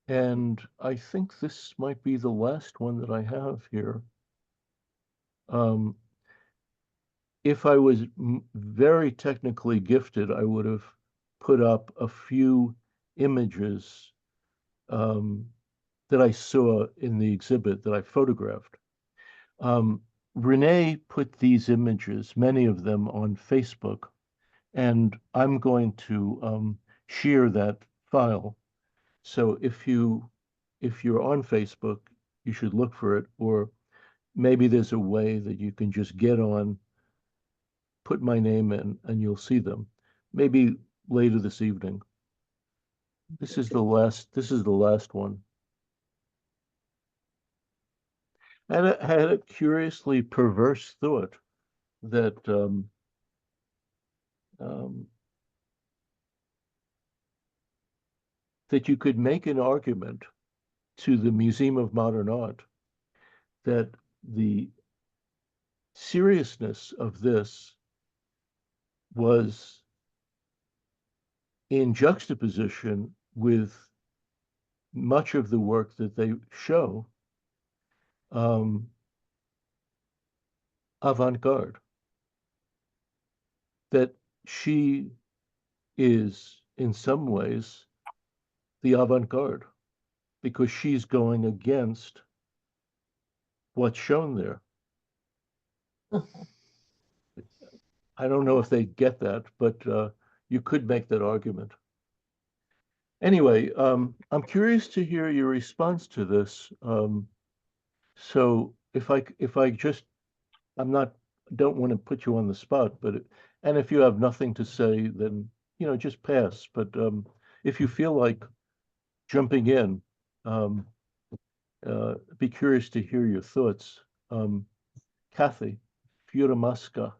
[SPEAKER 1] And I think this might be the last one that I have here. If I was very technically gifted, I would have put up a few images that I saw in the exhibit that I photographed. Renee put these images, many of them, on Facebook, and I'm going to share that file. So if you're on Facebook, you should look for it, or maybe there's a way that you can just get on, put my name in, and you'll see them. Maybe later this evening. This is the last one. And I had a curiously perverse thought that that you could make an argument to the Museum of Modern Art that the seriousness of this was in juxtaposition with much of the work that they show avant-garde. That she is in some ways the avant-garde because she's going against what's shown there. I don't know if they get that, but you could make that argument. Anyway, I'm curious to hear your response to this. So if I just, don't want to put you on the spot, but and if you have nothing to say, then just pass. But if you feel like jumping in, be curious to hear your thoughts. Kaethe, Furamasca.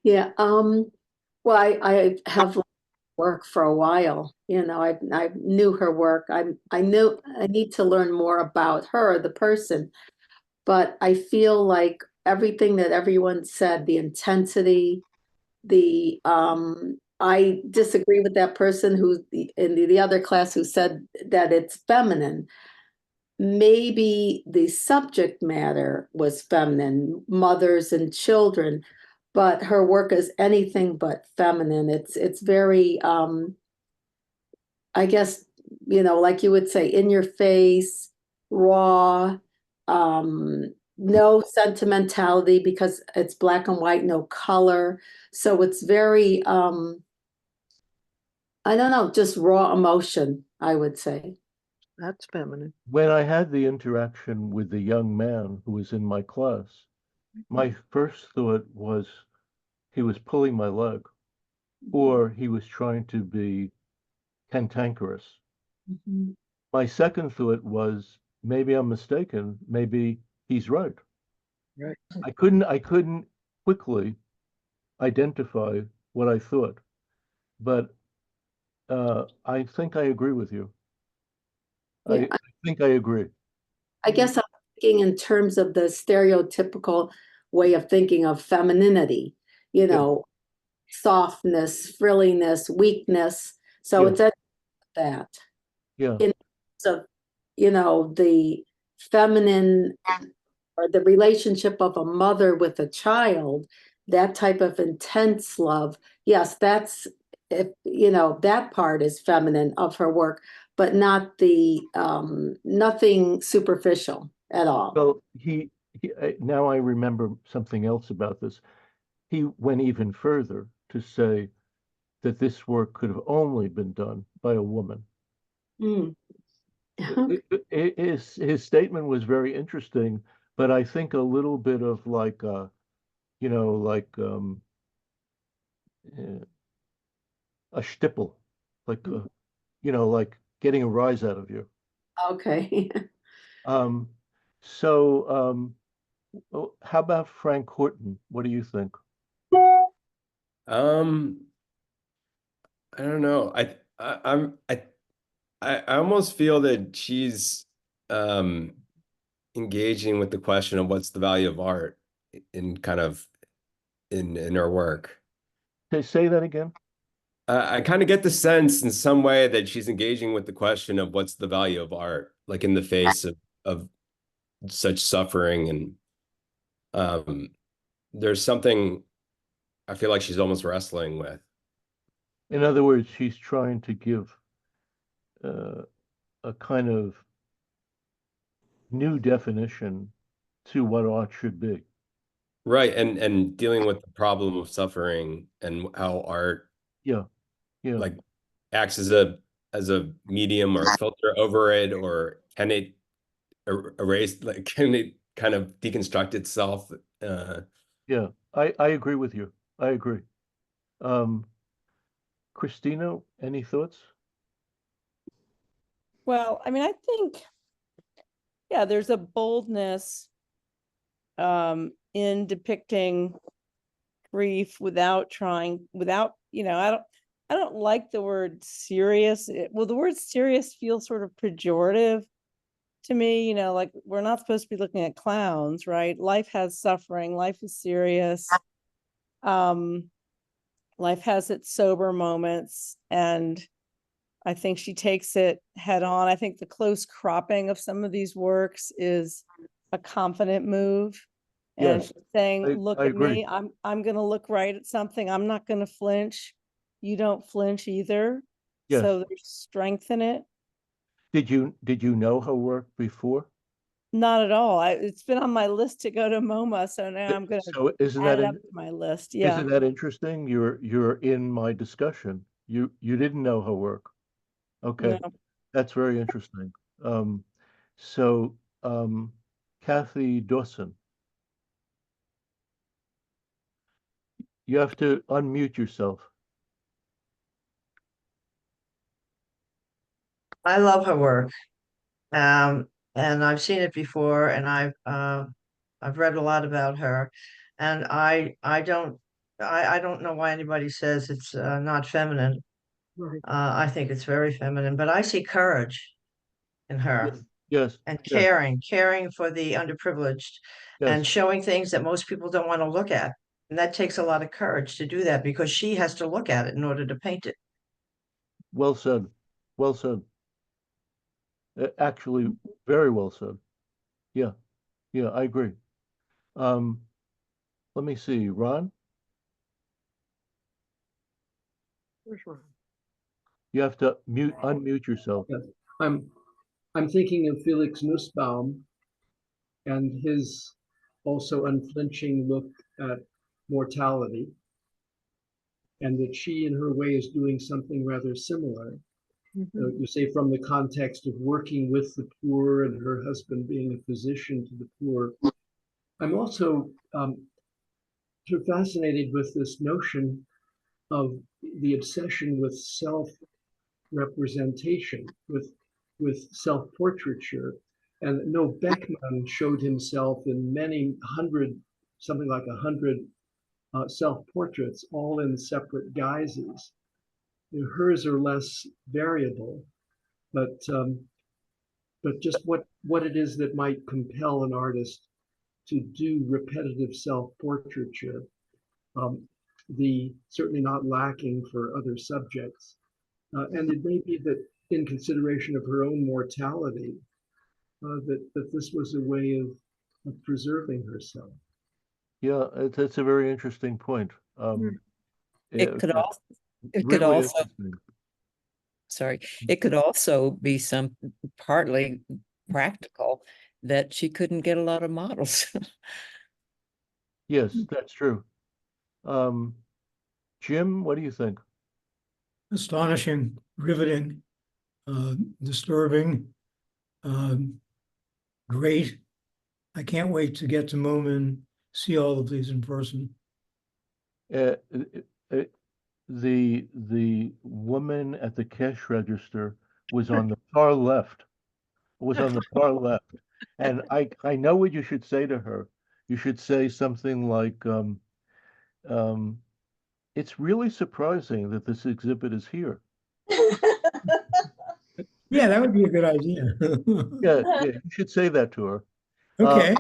[SPEAKER 6] Yeah, well, I have work for a while, I knew her work. I knew I need to learn more about her, the person, but I feel like everything that everyone said, the intensity, I disagree with that person who in the other class who said that it's feminine. Maybe the subject matter was feminine, mothers and children, but her work is anything but feminine. It's very I guess, like you would say, in your face, raw, no sentimentality because it's black and white, no color. So it's very I don't know, just raw emotion, I would say.
[SPEAKER 4] That's feminine.
[SPEAKER 1] When I had the interaction with the young man who was in my class, my first thought was he was pulling my leg, or he was trying to be cantankerous.
[SPEAKER 6] Mhm.
[SPEAKER 1] My second thought was maybe I'm mistaken. Maybe he's right.
[SPEAKER 4] Right.
[SPEAKER 1] I couldn't quickly identify what I thought, but I think I agree with you.
[SPEAKER 6] Yeah,
[SPEAKER 1] I think I agree.
[SPEAKER 6] I guess I'm thinking in terms of the stereotypical way of thinking of femininity, softness, frilliness, weakness. So
[SPEAKER 1] Yeah.
[SPEAKER 6] it's at that.
[SPEAKER 1] Yeah.
[SPEAKER 6] In terms of, the feminine or the relationship of a mother with a child, that type of intense love, yes, that's if that part is feminine of her work, but not the nothing superficial at all.
[SPEAKER 1] Well, now I remember something else about this. He went even further to say that this work could have only been done by a woman.
[SPEAKER 6] Mm.
[SPEAKER 1] His statement was very interesting, but I think a little bit of like a stipple, like like getting a rise out of you.
[SPEAKER 6] Okay.
[SPEAKER 1] Um, how about Frank Horton? What do you think?
[SPEAKER 7] I don't know. I almost feel that she's engaging with the question of what's the value of art in kind of in her work.
[SPEAKER 1] Say that again.
[SPEAKER 7] I kind of get the sense in some way that she's engaging with the question of what's the value of art, like in the face of such suffering. And there's something I feel like she's almost wrestling with.
[SPEAKER 1] In other words, she's trying to give a kind of new definition to what art should be.
[SPEAKER 7] Right. And dealing with the problem of suffering and how art
[SPEAKER 1] Yeah.
[SPEAKER 7] like acts as a medium or a filter over it, or can it erase, like can it kind of deconstruct itself?
[SPEAKER 1] Yeah, I agree with you. I agree. Christina, any thoughts?
[SPEAKER 3] Well, I mean, I think, yeah, there's a boldness in depicting grief without, I don't like the word serious. Well, the word serious feels sort of pejorative to me, like we're not supposed to be looking at clowns, right? Life has suffering, life is serious. Life has its sober moments, and I think she takes it head on. I think the close cropping of some of these works is a confident move. And
[SPEAKER 1] Yes,
[SPEAKER 3] saying,
[SPEAKER 1] I
[SPEAKER 3] look at
[SPEAKER 1] agree.
[SPEAKER 3] me, I'm going to look right at something. I'm not going to flinch. you don't flinch either.
[SPEAKER 1] Yes.
[SPEAKER 3] So there's strength in it.
[SPEAKER 1] Did you know her work before?
[SPEAKER 3] Not at all. It's been on my list to go to MoMA, so now I'm gonna
[SPEAKER 1] So isn't
[SPEAKER 3] add
[SPEAKER 1] that
[SPEAKER 3] it up to my list. Yeah.
[SPEAKER 1] isn't that interesting? You're in my discussion. You didn't know her work. Okay,
[SPEAKER 3] No.
[SPEAKER 1] that's very interesting. So Kathy Dawson, you have to unmute yourself.
[SPEAKER 14] I love her work. And I've seen it before, and I've read a lot about her, and I don't know why anybody says it's not feminine.
[SPEAKER 8] Right.
[SPEAKER 14] I think it's very feminine, but I see courage in her
[SPEAKER 1] Yes,
[SPEAKER 14] and
[SPEAKER 1] yes,
[SPEAKER 14] caring for the underprivileged and
[SPEAKER 1] yes.
[SPEAKER 14] showing things that most people don't want to look at. And that takes a lot of courage to do that because she has to look at it in order to paint it.
[SPEAKER 1] Well said. Well said. Actually, very well said. Yeah, yeah, I agree. Let me see, Ron,
[SPEAKER 8] Where's Ron?
[SPEAKER 1] you have to unmute yourself.
[SPEAKER 8] Yes. I'm thinking of Felix Nussbaum and his also unflinching look at mortality, and that she, in her way, is doing something rather similar. You say from the context of working with the poor and her husband being a physician to the poor. I'm also sort of fascinated with this notion of the obsession with self-representation, with self-portraiture. And no, Beckmann showed himself in many hundred, something like 100 self-portraits, all in separate guises. Hers are less variable, but just what it is that might compel an artist to do repetitive self-portraiture, the certainly not lacking for other subjects. And it may be that in consideration of her own mortality, that this was a way of preserving herself.
[SPEAKER 1] Yeah, that's a very interesting point.
[SPEAKER 2] It could also,
[SPEAKER 1] Really interesting.
[SPEAKER 2] sorry, it could also be some partly practical that she couldn't get a lot of models.
[SPEAKER 1] Yes, that's true. Jim, what do you think?
[SPEAKER 15] Astonishing, riveting, disturbing, great. I can't wait to get to MoMA and see all of these in person.
[SPEAKER 1] The woman at the cash register was on the far left. Was on the far left, and I know what you should say to her. You should say something like, "It's really surprising that this exhibit is here."
[SPEAKER 15] Yeah, that would be a good idea.
[SPEAKER 1] Yeah, you should say that to her.
[SPEAKER 15] Okay.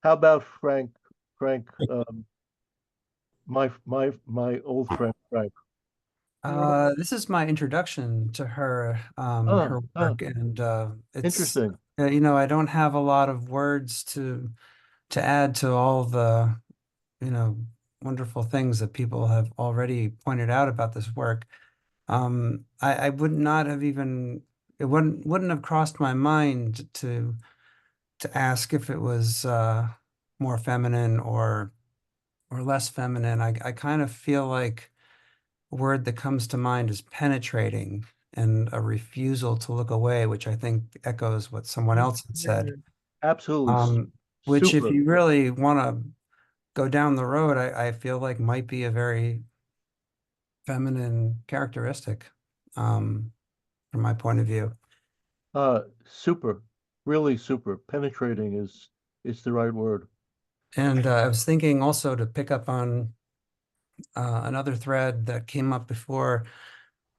[SPEAKER 1] How about Frank? Frank, my old friend Frank.
[SPEAKER 16] This is my introduction to her work, and it's
[SPEAKER 1] interesting.
[SPEAKER 16] you know, I don't have a lot of words to add to all the, you know, wonderful things that people have already pointed out about this work. I would not have even, it wouldn't have crossed my mind to ask if it was more feminine or less feminine. I kind of feel like a word that comes to mind is penetrating and a refusal to look away, which I think echoes what someone else had said.
[SPEAKER 1] Absolutely.
[SPEAKER 16] Which if
[SPEAKER 1] Super.
[SPEAKER 16] you really want to go down the road, I feel like might be a very feminine characteristic from my point of view.
[SPEAKER 1] Super, really super. Penetrating is the right word.
[SPEAKER 16] And I was thinking also to pick up on another thread that came up before,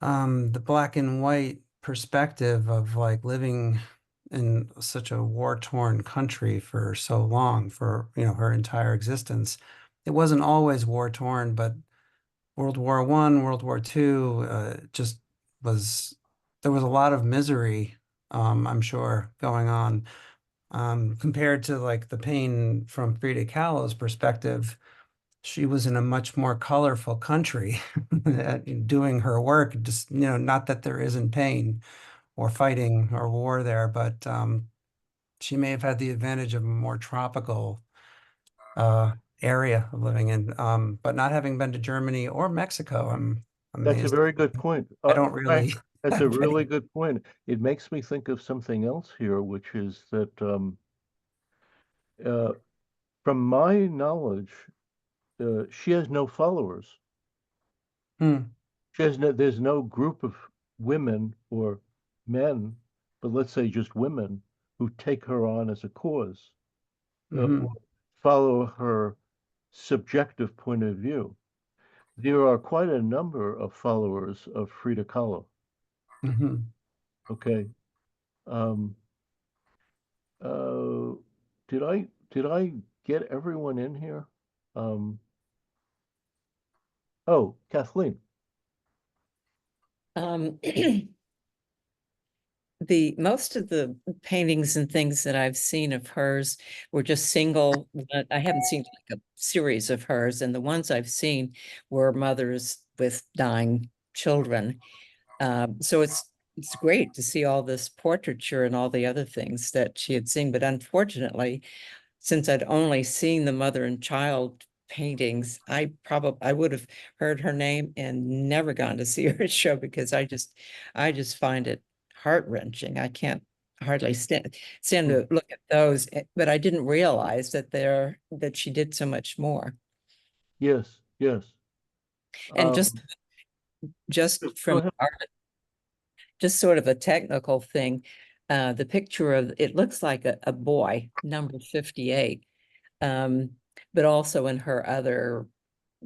[SPEAKER 16] the black and white perspective of like living in such a war-torn country for so long, for, you know, her entire existence. It wasn't always war-torn, but World War I, World War II, just was, there was a lot of misery, I'm sure, going on, compared to like the pain from Frida Kahlo's perspective. she was in a much more colorful country doing her work. Just, not that there isn't pain or fighting or war there, but she may have had the advantage of a more tropical area of living in. But not having been to Germany or Mexico, I'm
[SPEAKER 1] That's a
[SPEAKER 16] amazed.
[SPEAKER 1] very good point.
[SPEAKER 16] I don't
[SPEAKER 1] In
[SPEAKER 16] really
[SPEAKER 1] fact, that's a
[SPEAKER 16] have
[SPEAKER 1] really
[SPEAKER 16] any-
[SPEAKER 1] good point. It makes me think of something else here, which is that uh, from my knowledge, she has no followers.
[SPEAKER 16] Hmm.
[SPEAKER 1] There's no group of women or men, but let's say just women who take her on as a cause, or
[SPEAKER 16] Mhm.
[SPEAKER 1] follow her subjective point of view. There are quite a number of followers of Frida Kahlo.
[SPEAKER 16] Mhm.
[SPEAKER 1] Okay. Um, uh, did I get everyone in here? Um, oh, Kathleen.
[SPEAKER 2] Um, most of the paintings and things that I've seen of hers were just single. I haven't seen like a series of hers, and the ones I've seen were mothers with dying children. So it's great to see all this portraiture and all the other things that she had seen. But unfortunately, since I'd only seen the mother and child paintings, I would have heard her name and never gone to see her show, because I just find it heart-wrenching. I can't hardly stand to look at those, but I didn't realize that she did so much more.
[SPEAKER 1] Yes, yes.
[SPEAKER 2] And
[SPEAKER 1] Um,
[SPEAKER 2] just
[SPEAKER 1] go
[SPEAKER 2] from
[SPEAKER 1] ahead.
[SPEAKER 2] just sort of a technical thing, the picture of it looks like a boy, number 58, but also in her other,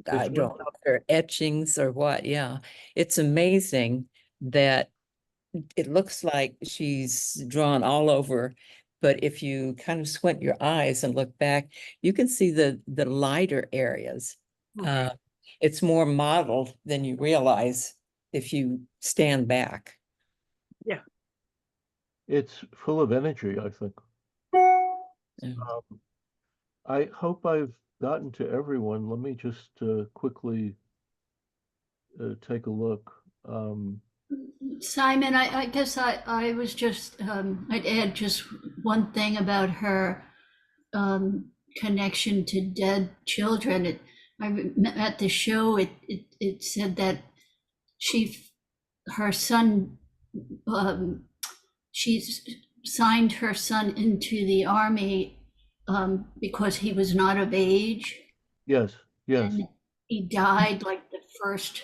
[SPEAKER 2] I
[SPEAKER 1] This one?
[SPEAKER 2] don't know if they're etchings or what. Yeah, it's amazing that it looks like she's drawn all over, but if you kind of squint your eyes and look back, you can see the lighter areas. It's more modeled than you realize if you stand back.
[SPEAKER 4] Yeah.
[SPEAKER 1] It's full of energy, I think.
[SPEAKER 2] Yeah.
[SPEAKER 1] I hope I've gotten to everyone. Let me just quickly take a look.
[SPEAKER 10] Simon, I guess I was just, I'd add just one thing about her connection to dead children. At the show, it said that her son, she signed her son into the army because he was not of age.
[SPEAKER 1] Yes, yes,
[SPEAKER 10] And he died like the first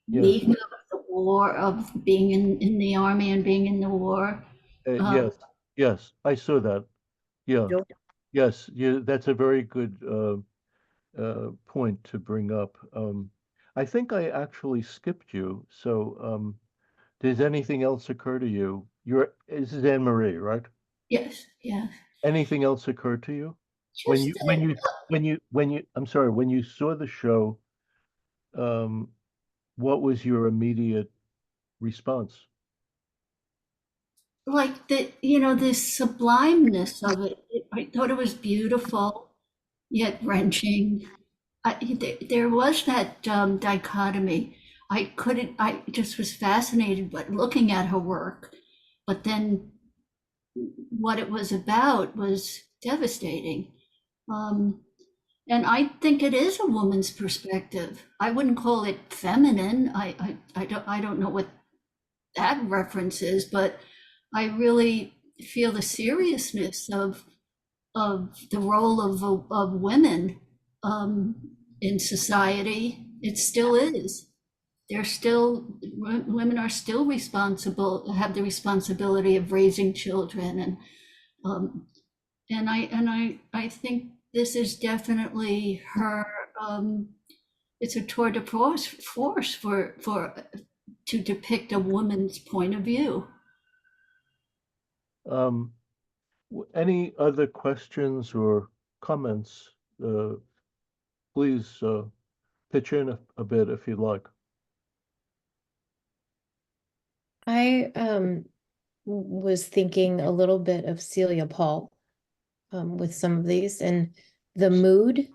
[SPEAKER 1] yes,
[SPEAKER 10] week of the war, of being in the army and being in the war.
[SPEAKER 1] yes, yes. I saw that. Yeah,
[SPEAKER 4] Yep.
[SPEAKER 1] yes. That's a very good point to bring up. I think I actually skipped you. So, does anything else occur to you? This is Anne Marie, right?
[SPEAKER 10] Yes, yeah.
[SPEAKER 1] Anything else occur to you when
[SPEAKER 10] Just
[SPEAKER 1] I'm sorry, when you saw the show? What was your immediate response?
[SPEAKER 10] like the sublimeness of it. I thought it was beautiful, yet wrenching. There was that dichotomy. I just was fascinated by looking at her work, but then what it was about was devastating. Um, and I think it is a woman's perspective. I wouldn't call it feminine. I don't know what that reference is, but I really feel the seriousness of the role of women in society. It still is. Women are still responsible, have the responsibility of raising children, um, I think this is definitely her. It's a tour de force for to depict a woman's point of view.
[SPEAKER 1] Um, any other questions or comments? Please pitch in a bit if you'd like.
[SPEAKER 9] I was thinking a little bit of Celia Paul with some of these, and the mood.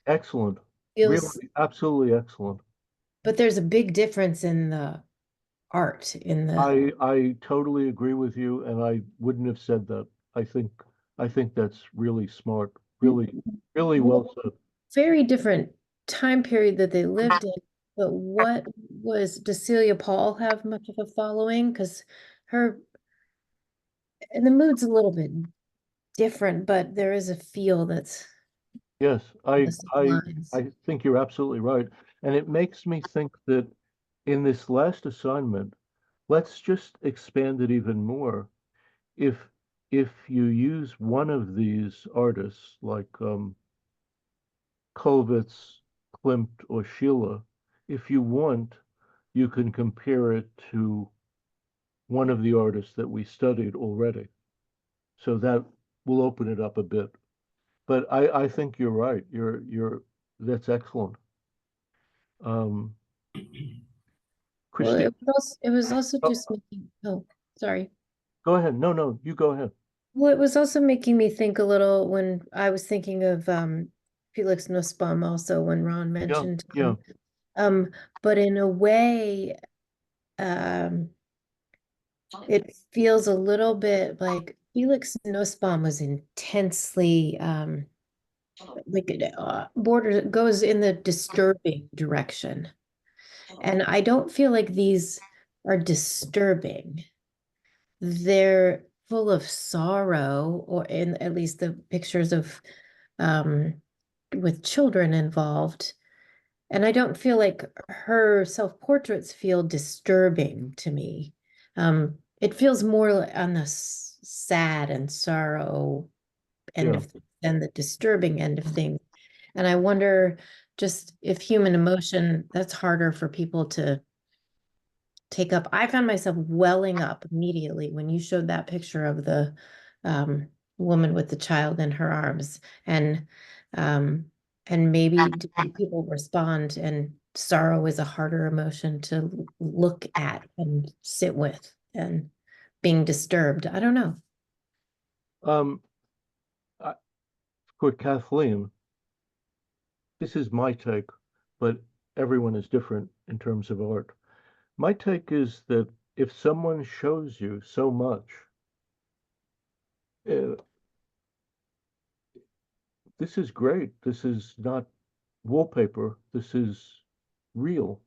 [SPEAKER 1] Excellent. really
[SPEAKER 9] feels,
[SPEAKER 1] absolutely excellent.
[SPEAKER 9] but there's a big difference in the art in the
[SPEAKER 1] I totally agree with you, and I wouldn't have said that. I think that's really smart, really well said.
[SPEAKER 9] very different time period that they lived in. But what was, does Celia Paul have much of a following? Because her, and the mood's a little bit different, but there is a feel that's
[SPEAKER 1] Yes,
[SPEAKER 9] the same lines.
[SPEAKER 1] I think you're absolutely right. And it makes me think that in this last assignment, let's just expand it even more. If you use one of these artists like Kollwitz, Klimt, or Sheila, if you want, you can compare it to one of the artists that we studied already. So that will open it up a bit. But I think you're right. That's excellent. Um,
[SPEAKER 9] Well,
[SPEAKER 1] Christine,
[SPEAKER 9] it was also
[SPEAKER 1] oh,
[SPEAKER 9] just making, oh, sorry.
[SPEAKER 1] go ahead. No, you go ahead.
[SPEAKER 9] Well, it was also making me think a little when I was thinking of Felix Nussbaum also when Ron mentioned
[SPEAKER 1] Yeah.
[SPEAKER 9] him. But in a way, um, it feels a little bit like Felix Nussbaum was intensely like border goes in the disturbing direction. And I don't feel like these are disturbing. They're full of sorrow, or in at least the pictures of with children involved. And I don't feel like her self-portraits feel disturbing to me. It feels more on the sad and sorrow end
[SPEAKER 1] Yeah.
[SPEAKER 9] of than the disturbing end of things. And I wonder just if human emotion, that's harder for people to take up. I found myself welling up immediately when you showed that picture of the woman with the child in her arms, um, and maybe different people respond, and sorrow is a harder emotion to look at and sit with, and being disturbed. I don't know.
[SPEAKER 1] I, for Kathleen, this is my take, but everyone is different in terms of art. My take is that if someone shows you so much, uh, this is great. This is not wallpaper. This is real.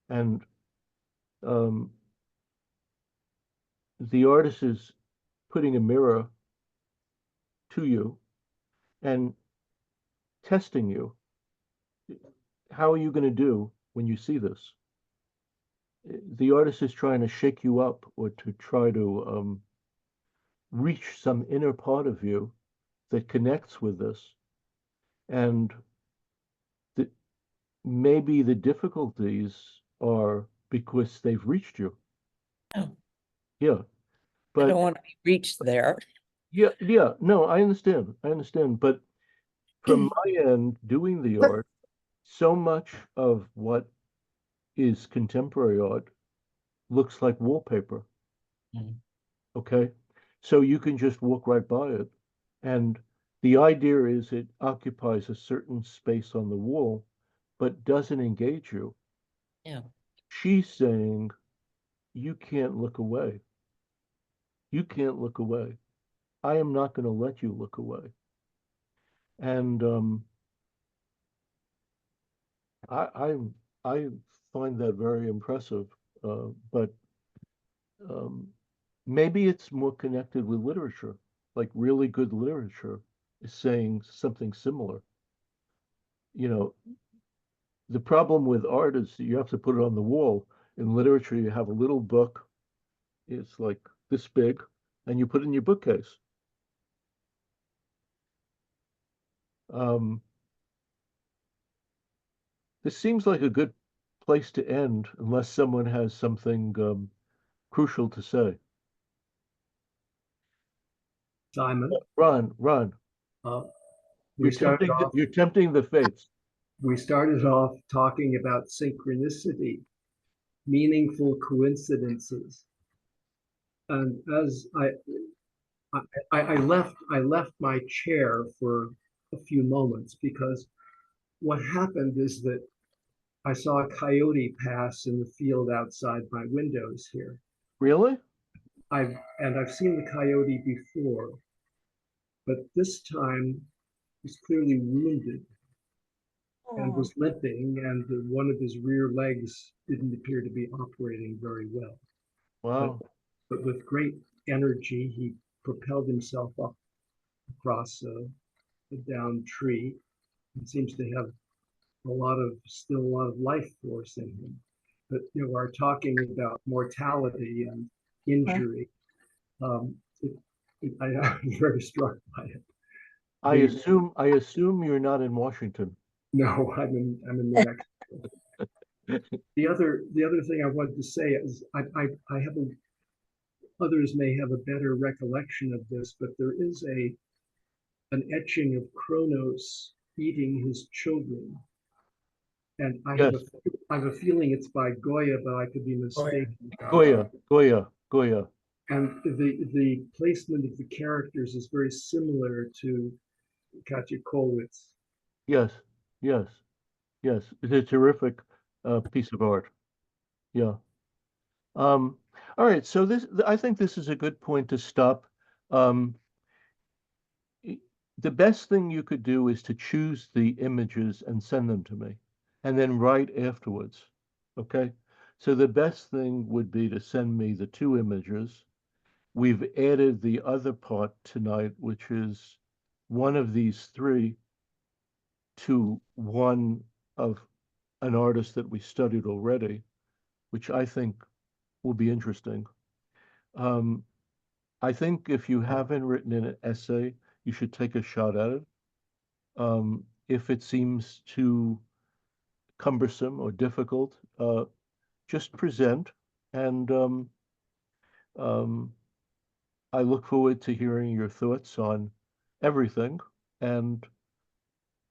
[SPEAKER 1] And um, the artist is putting a mirror to you and testing you. How are you going to do when you see this? The artist is trying to shake you up or to try to reach some inner part of you that connects with this. And the, maybe the difficulties are because they've reached you.
[SPEAKER 2] Oh.
[SPEAKER 1] Yeah.
[SPEAKER 2] I
[SPEAKER 1] But
[SPEAKER 2] don't want to be reached there.
[SPEAKER 1] yeah, no, I understand. But from my end, doing the art, so much of what is contemporary art looks like wallpaper. Okay. So you can just walk right by it. And the idea is it occupies a certain space on the wall, but doesn't engage you.
[SPEAKER 2] Yeah.
[SPEAKER 1] She's saying, you can't look away. You can't look away. I am not going to let you look away. And I I find that very impressive. But um, maybe it's more connected with literature, like really good literature is saying something similar. You know, the problem with art is that you have to put it on the wall. In literature, you have a little book, it's like this big, and you put it in your bookcase. Um, this seems like a good place to end, unless someone has something crucial to say.
[SPEAKER 8] Simon,
[SPEAKER 1] Ron,
[SPEAKER 8] we started off.
[SPEAKER 1] You're tempting the fates.
[SPEAKER 8] We started off talking about synchronicity, meaningful coincidences, and as I left my chair for a few moments because what happened is that I saw a coyote pass in the field outside my windows here.
[SPEAKER 1] Really?
[SPEAKER 8] I've seen the coyote before, but this time he's clearly wounded and was limping, and one of his rear legs didn't appear to be operating very well.
[SPEAKER 1] Wow.
[SPEAKER 8] But with great energy, he propelled himself up across a downed tree. He seems to have still a lot of life force in him. But we're talking about mortality and injury. I'm very struck by it.
[SPEAKER 1] I assume you're not in Washington.
[SPEAKER 8] No, I'm in New Mexico. The other thing I wanted to say is I have others may have a better recollection of this, but there is an etching of Kronos eating his children. And I have a feeling it's by Goya, but I could be mistaken.
[SPEAKER 1] Goya.
[SPEAKER 8] And the placement of the characters is very similar to Kaethe Kollwitz.
[SPEAKER 1] Yes. It's a terrific piece of art. Yeah. All right. So I think this is a good point to stop. The best thing you could do is to choose the images and send them to me, and then write afterwards. Okay. So the best thing would be to send me the 2 images. We've added the other part tonight, which is one of these 3 to one of an artist that we studied already, which I think will be interesting. I think if you haven't written an essay, you should take a shot at it. If it seems too cumbersome or difficult, just present. And I look forward to hearing your thoughts on everything. And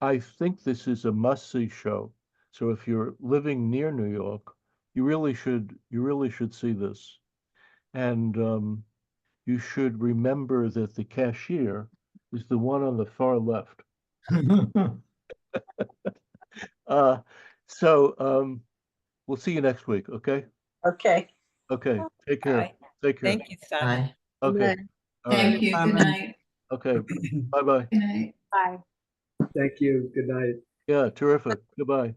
[SPEAKER 1] I think this is a must-see show. So if you're living near New York, you really should see this. And you should remember that the cashier is the one on the far left. So we'll see you next week, okay?
[SPEAKER 5] Okay.
[SPEAKER 1] Okay, take care.
[SPEAKER 2] Bye.
[SPEAKER 1] Take care.
[SPEAKER 2] Thank you, Simon.
[SPEAKER 1] Okay. All right.
[SPEAKER 13] Thank you. Good night.
[SPEAKER 1] Okay. Bye-bye.
[SPEAKER 13] Good night.
[SPEAKER 11] Bye.
[SPEAKER 8] Thank you. Good night.
[SPEAKER 1] Yeah, terrific. Goodbye.